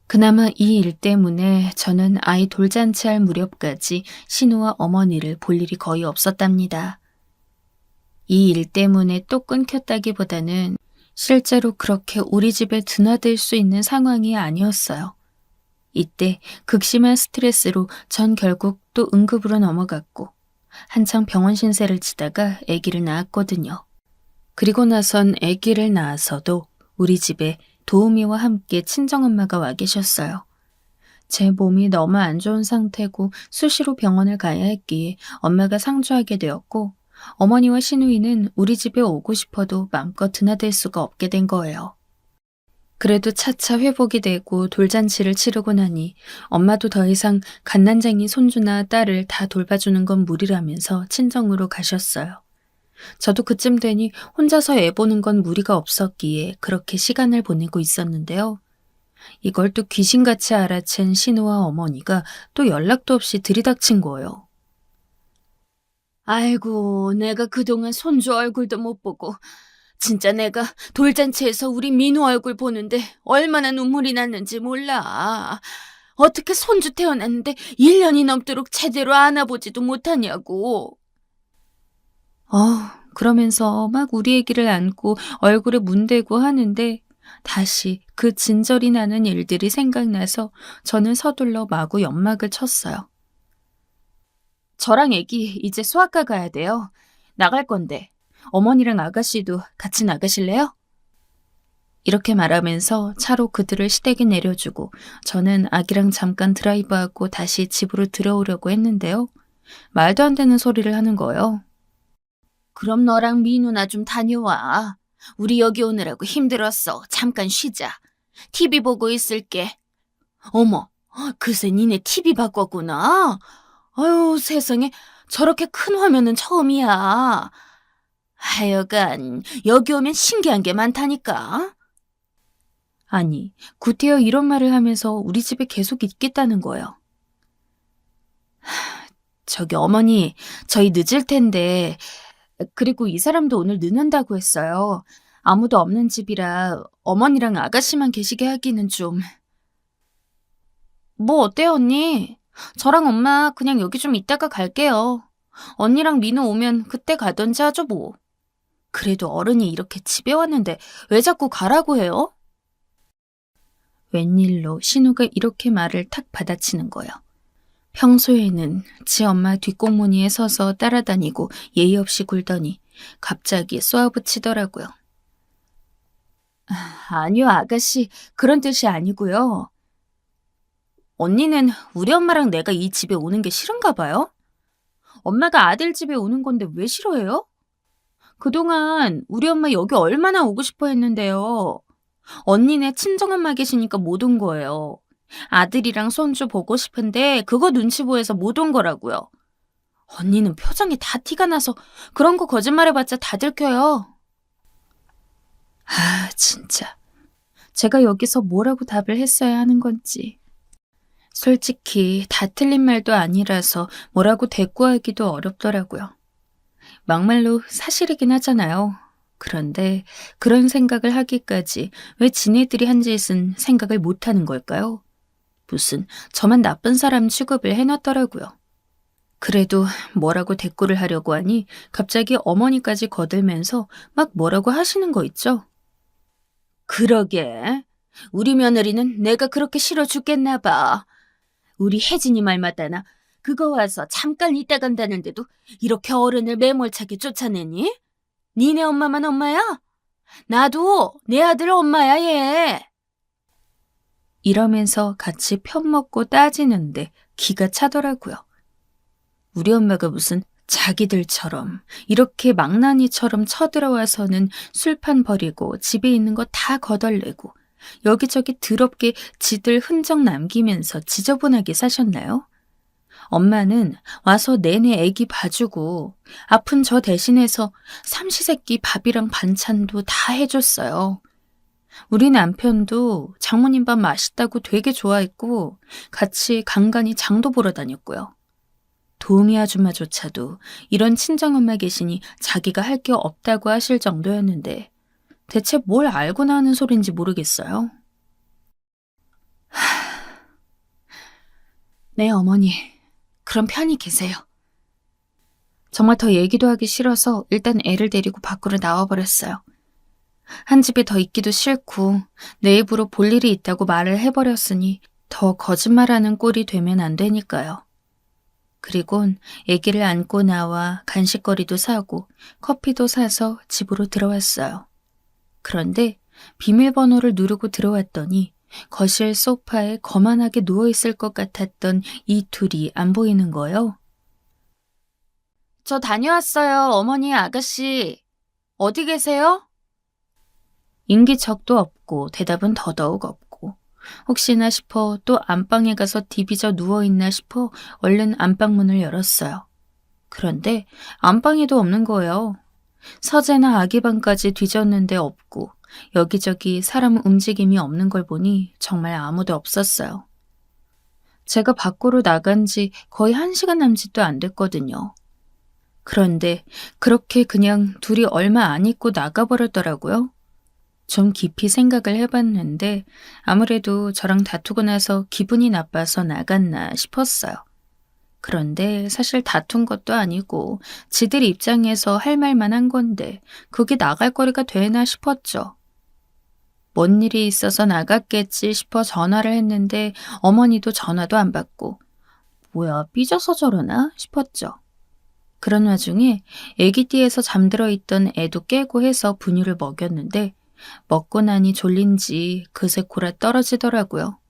그나마 이 일 때문에 저는 아이 돌잔치할 무렵까지 신우와 어머니를 볼 일이 거의 없었답니다. 이 일 때문에 또 끊겼다기보다는 실제로 그렇게 우리 집에 드나들 수 있는 상황이 아니었어요. 이때 극심한 스트레스로 전 결국 또 응급으로 넘어갔고 한창 병원 신세를 지다가 아기를 낳았거든요. 그리고 나선 아기를 낳아서도 우리 집에 도우미와 함께 친정엄마가 와 계셨어요. 제 몸이 너무 안 좋은 상태고 수시로 병원을 가야 했기에 엄마가 상주하게 되었고 어머니와 시누이는 우리 집에 오고 싶어도 마음껏 드나들 수가 없게 된 거예요. 그래도 차차 회복이 되고 돌잔치를 치르고 나니 엄마도 더 이상 갓난쟁이 손주나 딸을 다 돌봐주는 건 무리라면서 친정으로 가셨어요. 저도 그쯤 되니 혼자서 애 보는 건 무리가 없었기에 그렇게 시간을 보내고 있었는데요. 이걸 또 귀신같이 알아챈 신우와 어머니가 또 연락도 없이 들이닥친 거예요. 아이고, 내가 그동안 손주 얼굴도 못 보고 진짜 내가 돌잔치에서 우리 민우 얼굴 보는데 얼마나 눈물이 났는지 몰라. 어떻게 손주 태어났는데 1년이 넘도록 제대로 안아보지도 못하냐고. 그러면서 막 우리 애기를 안고 얼굴에 문대고 하는데 다시 그 진절이 나는 일들이 생각나서 저는 서둘러 마구 연막을 쳤어요. 저랑 애기 이제 수학과 가야 돼요. 나갈 건데 어머니랑 아가씨도 같이 나가실래요? 이렇게 말하면서 차로 그들을 시댁에 내려주고 저는 아기랑 잠깐 드라이브하고 다시 집으로 들어오려고 했는데요. 말도 안 되는 소리를 하는 거예요. 그럼 너랑 민우나 좀 다녀와. 우리 여기 오느라고 힘들었어. 잠깐 쉬자. TV 보고 있을게. 어머, 그새 니네 TV 바꿨구나. 아유, 세상에 저렇게 큰 화면은 처음이야. 하여간 여기 오면 신기한 게 많다니까. 아니, 구태여 이런 말을 하면서 우리 집에 계속 있겠다는 거예요. 저기 어머니, 저희 늦을 텐데 그리고 이 사람도 오늘 늦는다고 했어요. 아무도 없는 집이라 어머니랑 아가씨만 계시게 하기는 좀. 뭐 어때요, 언니? 저랑 엄마 그냥 여기 좀 있다가 갈게요. 언니랑 민우 오면 그때 가던지 하죠 뭐. 그래도 어른이 이렇게 집에 왔는데 왜 자꾸 가라고 해요? 웬일로 신우가 이렇게 말을 탁 받아치는 거예요. 평소에는 지 엄마 뒷공무니에 서서 따라다니고 예의 없이 굴더니 갑자기 쏘아붙이더라고요. 아니요, 아가씨. 그런 뜻이 아니고요. 언니는 우리 엄마랑 내가 이 집에 오는 게 싫은가 봐요? 엄마가 아들 집에 오는 건데 왜 싫어해요? 그동안 우리 엄마 여기 얼마나 오고 싶어 했는데요. 언니네 친정엄마 계시니까 못 온 거예요. 아들이랑 손주 보고 싶은데 그거 눈치 보여서 못 온 거라고요. 언니는 표정이 다 티가 나서 그런 거 거짓말해봤자 다 들켜요. 아, 진짜. 제가 여기서 뭐라고 답을 했어야 하는 건지. 솔직히 다 틀린 말도 아니라서 뭐라고 대꾸하기도 어렵더라고요. 막말로 사실이긴 하잖아요. 그런데 그런 생각을 하기까지 왜 지네들이 한 짓은 생각을 못하는 걸까요? 무슨 저만 나쁜 사람 취급을 해놨더라고요. 그래도 뭐라고 대꾸를 하려고 하니 갑자기 어머니까지 거들면서 막 뭐라고 하시는 거 있죠? 그러게. 우리 며느리는 내가 그렇게 싫어 죽겠나 봐. 우리 혜진이 말 맞다나 그거 와서 잠깐 있다 간다는데도 이렇게 어른을 매몰차게 쫓아내니? 니네 엄마만 엄마야? 나도 내 아들 엄마야 얘. 이러면서 같이 편먹고 따지는데 기가 차더라고요. 우리 엄마가 무슨 자기들처럼 이렇게 망나니처럼 쳐들어와서는 술판 버리고 집에 있는 거 다 거덜내고 여기저기 더럽게 지들 흔적 남기면서 지저분하게 사셨나요? 엄마는 와서 내내 애기 봐주고 아픈 저 대신해서 삼시세끼 밥이랑 반찬도 다 해줬어요. 우리 남편도 장모님 밥 맛있다고 되게 좋아했고 같이 간간히 장도 보러 다녔고요. 도우미 아줌마조차도 이런 친정엄마 계시니 자기가 할 게 없다고 하실 정도였는데 대체 뭘 알고나 하는 소린지 모르겠어요. 네, 어머니. 그럼 편히 계세요. 정말 더 얘기도 하기 싫어서 일단 애를 데리고 밖으로 나와버렸어요. 한 집에 더 있기도 싫고 내 입으로 볼 일이 있다고 말을 해버렸으니 더 거짓말하는 꼴이 되면 안 되니까요. 그리곤 아기를 안고 나와 간식거리도 사고 커피도 사서 집으로 들어왔어요. 그런데 비밀번호를 누르고 들어왔더니 거실 소파에 거만하게 누워있을 것 같았던 이 둘이 안 보이는 거예요. 저 다녀왔어요, 어머니, 아가씨. 어디 계세요? 인기척도 없고 대답은 더더욱 없고 혹시나 싶어 또 안방에 가서 디비져 누워있나 싶어 얼른 안방문을 열었어요. 그런데 안방에도 없는 거예요. 서재나 아기방까지 뒤졌는데 없고 여기저기 사람 움직임이 없는 걸 보니 정말 아무도 없었어요. 제가 밖으로 나간 지 거의 1시간 남짓도 안 됐거든요. 그런데 그렇게 그냥 둘이 얼마 안 있고 나가버렸더라고요. 좀 깊이 생각을 해봤는데 아무래도 저랑 다투고 나서 기분이 나빠서 나갔나 싶었어요. 그런데 사실 다툰 것도 아니고 지들 입장에서 할 말만 한 건데 그게 나갈 거리가 되나 싶었죠. 뭔 일이 있어서 나갔겠지 싶어 전화를 했는데 어머니도 전화도 안 받고 뭐야 삐져서 저러나 싶었죠. 그런 와중에 애기띠에서 잠들어 있던 애도 깨고 해서 분유를 먹였는데 먹고 나니 졸린지 그새 골아 떨어지더라고요.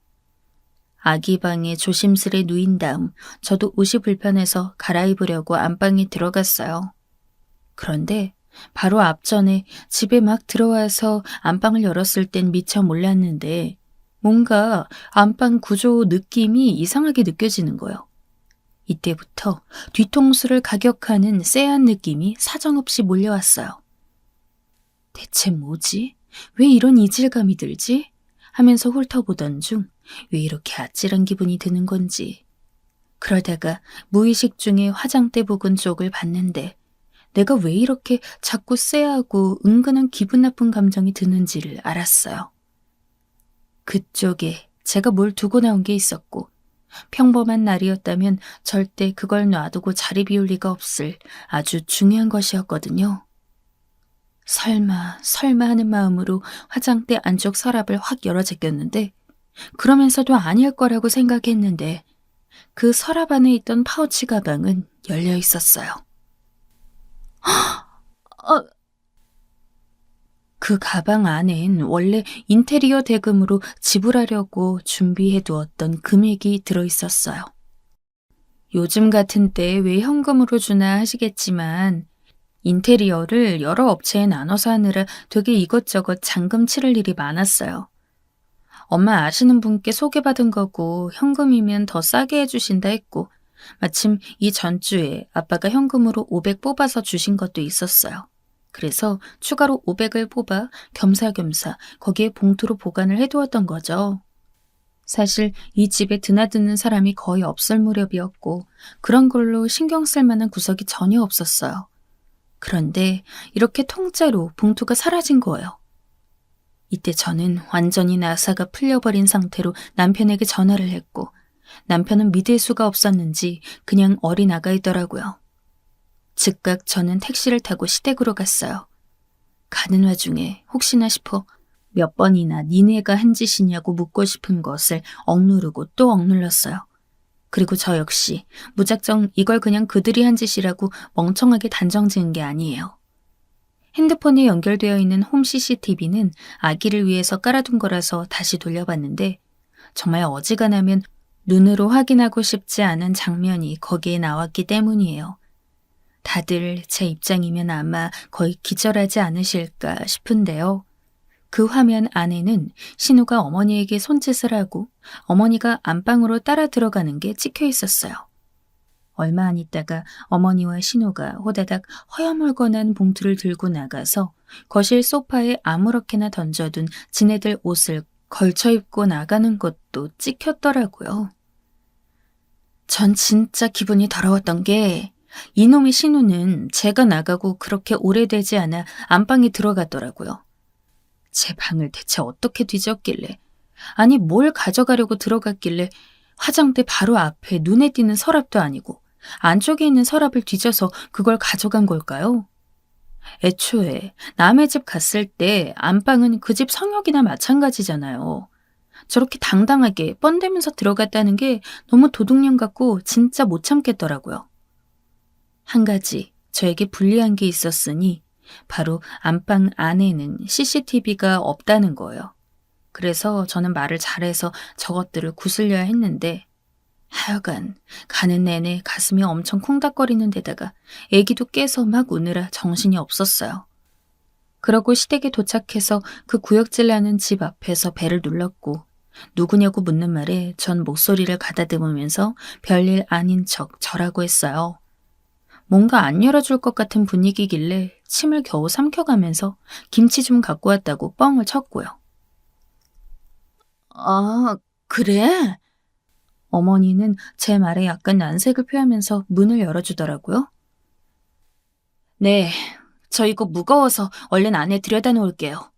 아기 방에 조심스레 누인 다음 저도 옷이 불편해서 갈아입으려고 안방에 들어갔어요. 그런데 바로 앞전에 집에 막 들어와서 안방을 열었을 땐 미처 몰랐는데 뭔가 안방 구조 느낌이 이상하게 느껴지는 거예요. 이때부터 뒤통수를 가격하는 쎄한 느낌이 사정없이 몰려왔어요. 대체 뭐지? 왜 이런 이질감이 들지? 하면서 훑어보던 중 왜 이렇게 아찔한 기분이 드는 건지. 그러다가 무의식 중에 화장대 부근 쪽을 봤는데 내가 왜 이렇게 자꾸 쎄하고 은근한 기분 나쁜 감정이 드는지를 알았어요. 그쪽에 제가 뭘 두고 나온 게 있었고 평범한 날이었다면 절대 그걸 놔두고 자리 비울 리가 없을 아주 중요한 것이었거든요. 설마 하는 마음으로 화장대 안쪽 서랍을 확 열어 제꼈는데 그러면서도 아닐 거라고 생각했는데 그 서랍 안에 있던 파우치 가방은 열려 있었어요. 그 가방 안엔 원래 인테리어 대금으로 지불하려고 준비해 두었던 금액이 들어 있었어요. 요즘 같은 때에 왜 현금으로 주나 하시겠지만 인테리어를 여러 업체에 나눠서 하느라 되게 이것저것 잔금 치를 일이 많았어요. 엄마 아시는 분께 소개받은 거고 현금이면 더 싸게 해주신다 했고 마침 이 전주에 아빠가 현금으로 500 뽑아서 주신 것도 있었어요. 그래서 추가로 500을 뽑아 겸사겸사 거기에 봉투로 보관을 해두었던 거죠. 사실 이 집에 드나드는 사람이 거의 없을 무렵이었고 그런 걸로 신경 쓸 만한 구석이 전혀 없었어요. 그런데 이렇게 통째로 봉투가 사라진 거예요. 이때 저는 완전히 나사가 풀려버린 상태로 남편에게 전화를 했고 남편은 믿을 수가 없었는지 그냥 어리나가 있더라고요. 즉각 저는 택시를 타고 시댁으로 갔어요. 가는 와중에 혹시나 싶어 몇 번이나 니네가 한 짓이냐고 묻고 싶은 것을 억누르고 또 억눌렀어요. 그리고 저 역시 무작정 이걸 그냥 그들이 한 짓이라고 멍청하게 단정 지은 게 아니에요. 핸드폰에 연결되어 있는 홈 CCTV는 아기를 위해서 깔아둔 거라서 다시 돌려봤는데 정말 어지간하면 눈으로 확인하고 싶지 않은 장면이 거기에 나왔기 때문이에요. 다들 제 입장이면 아마 거의 기절하지 않으실까 싶은데요. 그 화면 안에는 신우가 어머니에게 손짓을 하고 어머니가 안방으로 따라 들어가는 게 찍혀 있었어요. 얼마 안 있다가 어머니와 신우가 호다닥 허여멀건한 봉투를 들고 나가서 거실 소파에 아무렇게나 던져둔 지네들 옷을 걸쳐 입고 나가는 것도 찍혔더라고요. 전 진짜 기분이 더러웠던 게 이놈의 신우는 제가 나가고 그렇게 오래되지 않아 안방에 들어갔더라고요. 제 방을 대체 어떻게 뒤졌길래, 아니 뭘 가져가려고 들어갔길래 화장대 바로 앞에 눈에 띄는 서랍도 아니고 안쪽에 있는 서랍을 뒤져서 그걸 가져간 걸까요? 애초에 남의 집 갔을 때 안방은 그 집 성역이나 마찬가지잖아요. 저렇게 당당하게 뻔대면서 들어갔다는 게 너무 도둑년 같고 진짜 못 참겠더라고요. 한 가지 저에게 불리한 게 있었으니 바로 안방 안에는 CCTV가 없다는 거예요. 그래서 저는 말을 잘해서 저것들을 구슬려야 했는데 하여간 가는 내내 가슴이 엄청 콩닥거리는 데다가 애기도 깨서 막 우느라 정신이 없었어요. 그러고 시댁에 도착해서 그 구역질 나는 집 앞에서 벨을 눌렀고 누구냐고 묻는 말에 전 목소리를 가다듬으면서 별일 아닌 척 절하고 했어요. 뭔가 안 열어줄 것 같은 분위기길래 침을 겨우 삼켜가면서 김치 좀 갖고 왔다고 뻥을 쳤고요. 아, 그래? 어머니는 제 말에 약간 난색을 표하면서 문을 열어주더라고요. 네, 저 이거 무거워서 얼른 안에 들여다 놓을게요.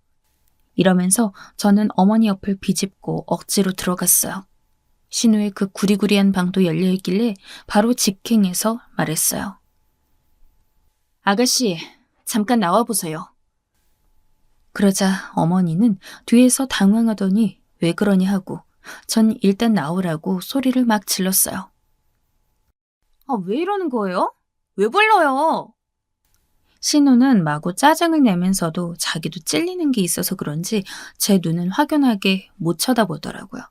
이러면서 저는 어머니 옆을 비집고 억지로 들어갔어요. 신우의 그 구리구리한 방도 열려있길래 바로 직행해서 말했어요. 아가씨, 잠깐 나와보세요. 그러자 어머니는 뒤에서 당황하더니 왜 그러니 하고 전 일단 나오라고 소리를 막 질렀어요. 아, 왜 이러는 거예요? 왜 불러요? 신우는 마구 짜증을 내면서도 자기도 찔리는 게 있어서 그런지 제 눈은 확연하게 못 쳐다보더라고요.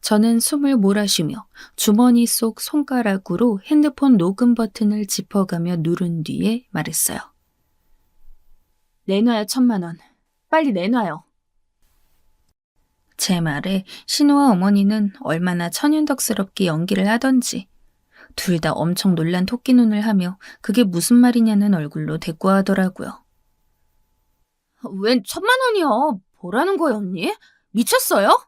저는 숨을 몰아쉬며 주머니 속 손가락으로 핸드폰 녹음 버튼을 짚어가며 누른 뒤에 말했어요. 내놔요, 1,000만 원. 빨리 내놔요. 제 말에 신우와 어머니는 얼마나 천연덕스럽게 연기를 하던지 둘 다 엄청 놀란 토끼 눈을 하며 그게 무슨 말이냐는 얼굴로 대꾸하더라고요. 웬 1,000만 원이야? 뭐라는 거야, 언니? 미쳤어요?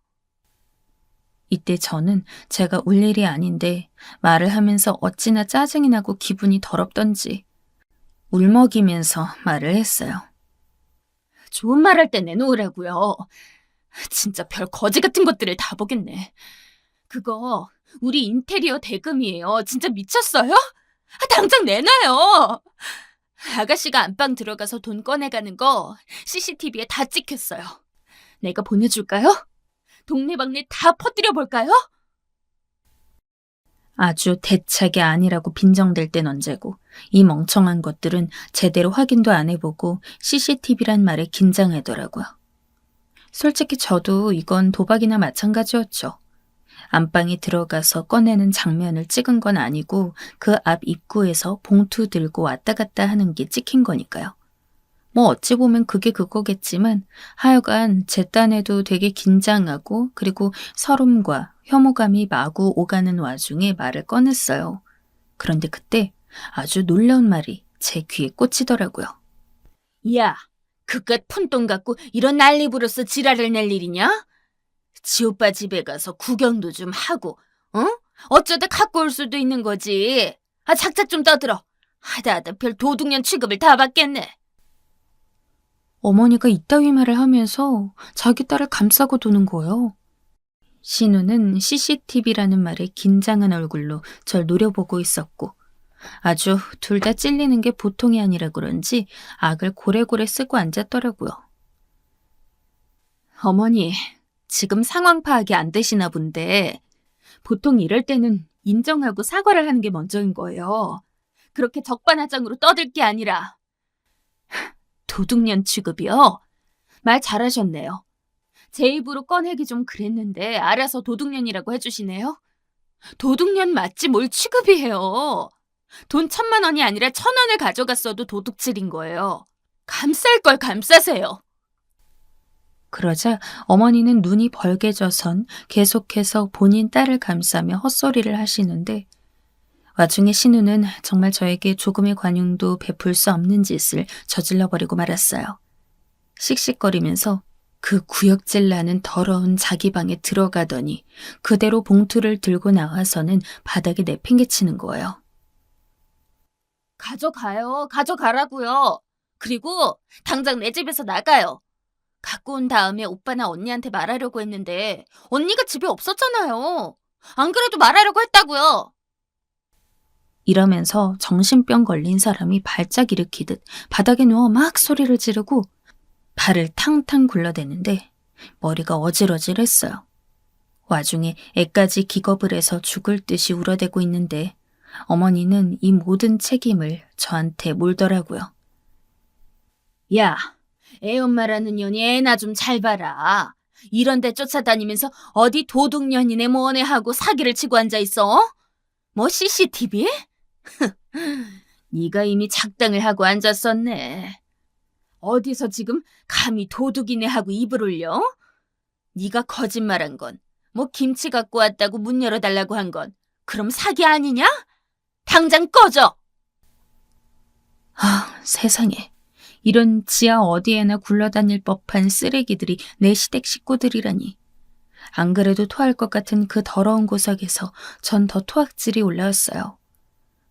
이때 저는 제가 울 일이 아닌데 말을 하면서 어찌나 짜증이 나고 기분이 더럽던지 울먹이면서 말을 했어요. 좋은 말 할 때 내놓으라고요. 진짜 별 거지 같은 것들을 다 보겠네. 그거 우리 인테리어 대금이에요. 진짜 미쳤어요? 당장 내놔요. 아가씨가 안방 들어가서 돈 꺼내가는 거 CCTV에 다 찍혔어요. 내가 보내줄까요? 동네방네 다 퍼뜨려 볼까요? 아주 대차게 아니라고 빈정댈 땐 언제고 이 멍청한 것들은 제대로 확인도 안 해보고 CCTV란 말에 긴장하더라고요. 솔직히 저도 이건 도박이나 마찬가지였죠. 안방에 들어가서 꺼내는 장면을 찍은 건 아니고 그 앞 입구에서 봉투 들고 왔다 갔다 하는 게 찍힌 거니까요. 뭐 어찌 보면 그게 그거겠지만 하여간 제 딴에도 되게 긴장하고 그리고 서름과 혐오감이 마구 오가는 와중에 말을 꺼냈어요. 그런데 그때 아주 놀라운 말이 제 귀에 꽂히더라고요. 야, 그깟 푼돈 갖고 이런 난리 부려서 지랄을 낼 일이냐? 지오빠 집에 가서 구경도 좀 하고, 어? 어쩌다 갖고 올 수도 있는 거지. 아, 작작 좀 떠들어. 하다 별 도둑년 취급을 다 받겠네. 어머니가 이따위 말을 하면서 자기 딸을 감싸고 도는 거예요. 신우는 CCTV라는 말에 긴장한 얼굴로 절 노려보고 있었고 아주 둘 다 찔리는 게 보통이 아니라 그런지 악을 고래고래 쓰고 앉았더라고요. 어머니, 지금 상황 파악이 안 되시나 본데 보통 이럴 때는 인정하고 사과를 하는 게 먼저인 거예요. 그렇게 적반하장으로 떠들 게 아니라. 도둑년 취급이요? 말 잘하셨네요. 제 입으로 꺼내기 좀 그랬는데 알아서 도둑년이라고 해주시네요. 도둑년 맞지 뭘 취급이해요. 돈 1,000만 원이 아니라 1,000원을 가져갔어도 도둑질인 거예요. 감쌀 걸 감싸세요. 그러자 어머니는 눈이 벌게져선 계속해서 본인 딸을 감싸며 헛소리를 하시는데 와중에 신우는 정말 저에게 조금의 관용도 베풀 수 없는 짓을 저질러버리고 말았어요. 씩씩거리면서 그 구역질 나는 더러운 자기 방에 들어가더니 그대로 봉투를 들고 나와서는 바닥에 내팽개치는 거예요. 가져가요. 가져가라고요. 그리고 당장 내 집에서 나가요. 갖고 온 다음에 오빠나 언니한테 말하려고 했는데 언니가 집에 없었잖아요. 안 그래도 말하려고 했다고요. 이러면서 정신병 걸린 사람이 발작 일으키듯 바닥에 누워 막 소리를 지르고 발을 탕탕 굴러대는데 머리가 어질어질했어요. 와중에 애까지 기겁을 해서 죽을 듯이 울어대고 있는데 어머니는 이 모든 책임을 저한테 몰더라고요. 야, 애 엄마라는 년이 애나 좀 잘 봐라. 이런 데 쫓아다니면서 어디 도둑년이네 뭐네 하고 사기를 치고 앉아있어? 뭐 CCTV? 네가 이미 작당을 하고 앉았었네. 어디서 지금 감히 도둑이네 하고 입을 올려? 네가 거짓말한 건, 뭐 김치 갖고 왔다고 문 열어달라고 한 건, 그럼 사기 아니냐? 당장 꺼져! 아, 세상에. 이런 지하 어디에나 굴러다닐 법한 쓰레기들이 내 시댁 식구들이라니. 안 그래도 토할 것 같은 그 더러운 구석에서 전 더 토악질이 올라왔어요.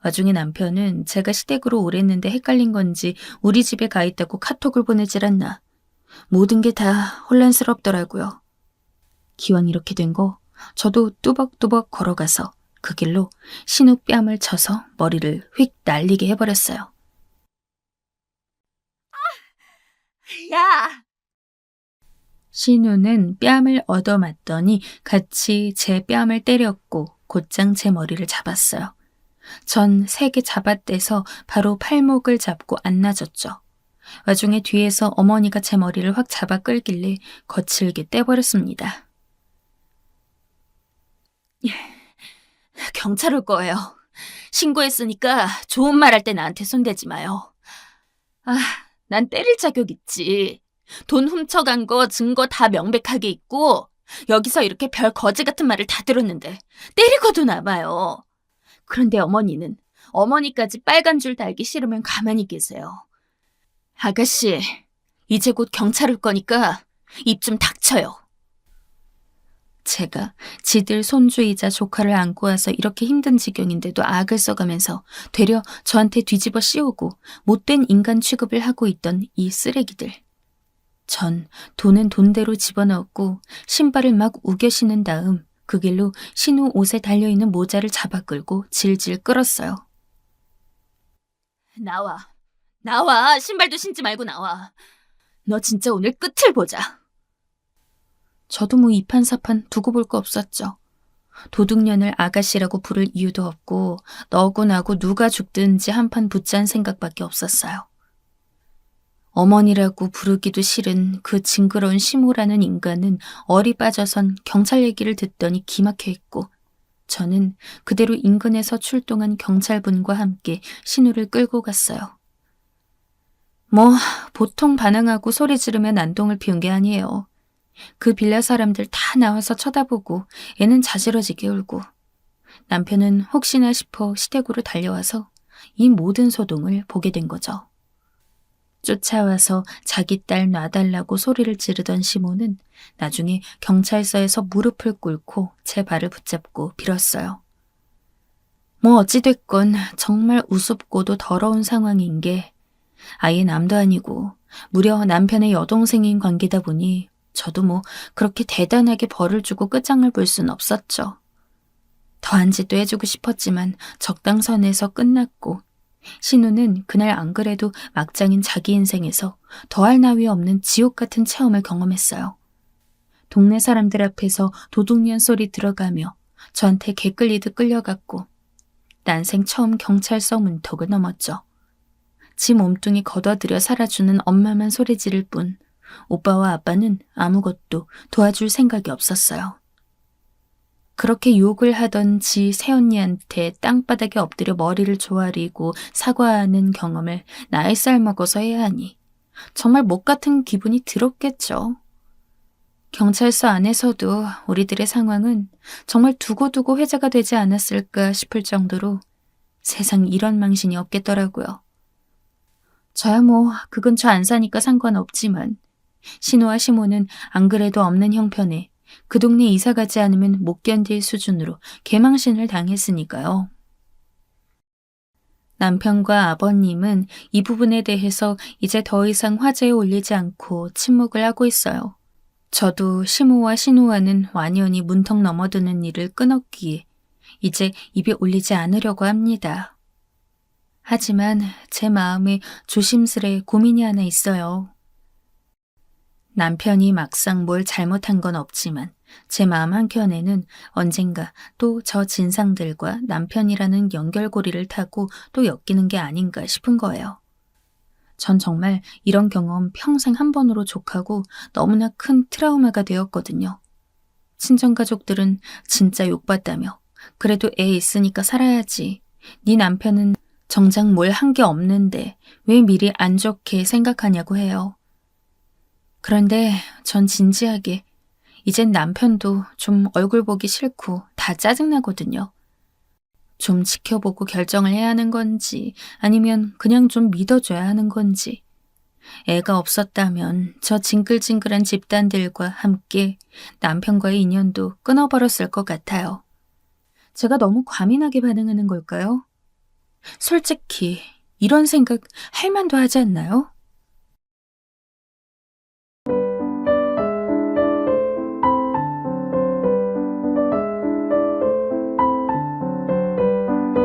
와중에 남편은 제가 시댁으로 오랬는데 헷갈린 건지 우리 집에 가 있다고 카톡을 보내질 않나. 모든 게 다 혼란스럽더라고요. 기왕 이렇게 된 거 저도 뚜벅뚜벅 걸어가서 그 길로 신우 뺨을 쳐서 머리를 휙 날리게 해버렸어요. 야! 신우는 뺨을 얻어맞더니 같이 제 뺨을 때렸고 곧장 제 머리를 잡았어요. 전 세게 잡아떼서 바로 팔목을 잡고 안 놔줬죠. 와중에 뒤에서 어머니가 제 머리를 확 잡아 끌길래 거칠게 떼버렸습니다. 경찰 올 거예요. 신고했으니까 좋은 말 할 때 나한테 손대지 마요. 아, 난 때릴 자격 있지. 돈 훔쳐간 거 증거 다 명백하게 있고 여기서 이렇게 별 거지 같은 말을 다 들었는데 때리고도 남아요. 그런데 어머니는 어머니까지 빨간 줄 달기 싫으면 가만히 계세요. 아가씨, 이제 곧 경찰 올 거니까 입 좀 닥쳐요. 제가 지들 손주이자 조카를 안고 와서 이렇게 힘든 지경인데도 악을 써가면서 되려 저한테 뒤집어 씌우고 못된 인간 취급을 하고 있던 이 쓰레기들. 전 돈은 돈대로 집어넣었고 신발을 막 우겨 신은 다음 그 길로 신우 옷에 달려있는 모자를 잡아 끌고 질질 끌었어요. 나와. 신발도 신지 말고 나와. 너 진짜 오늘 끝을 보자. 저도 뭐 이판사판 두고 볼 거 없었죠. 도둑년을 아가씨라고 부를 이유도 없고 너고 나고 누가 죽든지 한판 붙자는 생각밖에 없었어요. 어머니라고 부르기도 싫은 그 징그러운 시모라는 인간은 얼이 빠져선 경찰 얘기를 듣더니 기막혀 있고 저는 그대로 인근에서 출동한 경찰분과 함께 신우를 끌고 갔어요. 뭐 보통 반항하고 소리 지르면 난동을 피운 게 아니에요. 그 빌라 사람들 다 나와서 쳐다보고 애는 자지러지게 울고 남편은 혹시나 싶어 시댁으로 달려와서 이 모든 소동을 보게 된 거죠. 쫓아와서 자기 딸 놔달라고 소리를 지르던 시모는 나중에 경찰서에서 무릎을 꿇고 제 발을 붙잡고 빌었어요. 뭐 어찌됐건 정말 우습고도 더러운 상황인 게 아예 남도 아니고 무려 남편의 여동생인 관계다 보니 저도 뭐 그렇게 대단하게 벌을 주고 끝장을 볼 순 없었죠. 더한 짓도 해주고 싶었지만 적당선에서 끝났고 신우는 그날 안 그래도 막장인 자기 인생에서 더할 나위 없는 지옥 같은 체험을 경험했어요. 동네 사람들 앞에서 도둑년 소리 들어가며 저한테 개끌리듯 끌려갔고 난생 처음 경찰서 문턱을 넘었죠. 지 몸뚱이 걷어들여 살아주는 엄마만 소리 지를 뿐 오빠와 아빠는 아무것도 도와줄 생각이 없었어요. 그렇게 욕을 하던 지 새언니한테 땅바닥에 엎드려 머리를 조아리고 사과하는 경험을 나이 살 먹어서 해야 하니 정말 못 같은 기분이 들었겠죠. 경찰서 안에서도 우리들의 상황은 정말 두고두고 회자가 되지 않았을까 싶을 정도로 세상 이런 망신이 없겠더라고요. 저야 뭐 그 근처 안 사니까 상관없지만 신우와 시모는 안 그래도 없는 형편에 그 동네 이사 가지 않으면 못 견딜 수준으로 개망신을 당했으니까요. 남편과 아버님은 이 부분에 대해서 이제 더 이상 화제에 올리지 않고 침묵을 하고 있어요. 저도 시모와 신우와는 완연히 문턱 넘어드는 일을 끊었기에 이제 입에 올리지 않으려고 합니다. 하지만 제 마음에 조심스레 고민이 하나 있어요. 남편이 막상 뭘 잘못한 건 없지만 제 마음 한켠에는 언젠가 또 저 진상들과 남편이라는 연결고리를 타고 또 엮이는 게 아닌가 싶은 거예요. 전 정말 이런 경험 평생 한 번으로 족하고 너무나 큰 트라우마가 되었거든요. 친정가족들은 진짜 욕봤다며 그래도 애 있으니까 살아야지. 네 남편은 정작 뭘 한 게 없는데 왜 미리 안 좋게 생각하냐고 해요. 그런데 전 진지하게 이젠 남편도 좀 얼굴 보기 싫고 다 짜증나거든요. 좀 지켜보고 결정을 해야 하는 건지 아니면 그냥 좀 믿어줘야 하는 건지. 애가 없었다면 저 징글징글한 집단들과 함께 남편과의 인연도 끊어버렸을 것 같아요. 제가 너무 과민하게 반응하는 걸까요? 솔직히 이런 생각 할 만도 하지 않나요?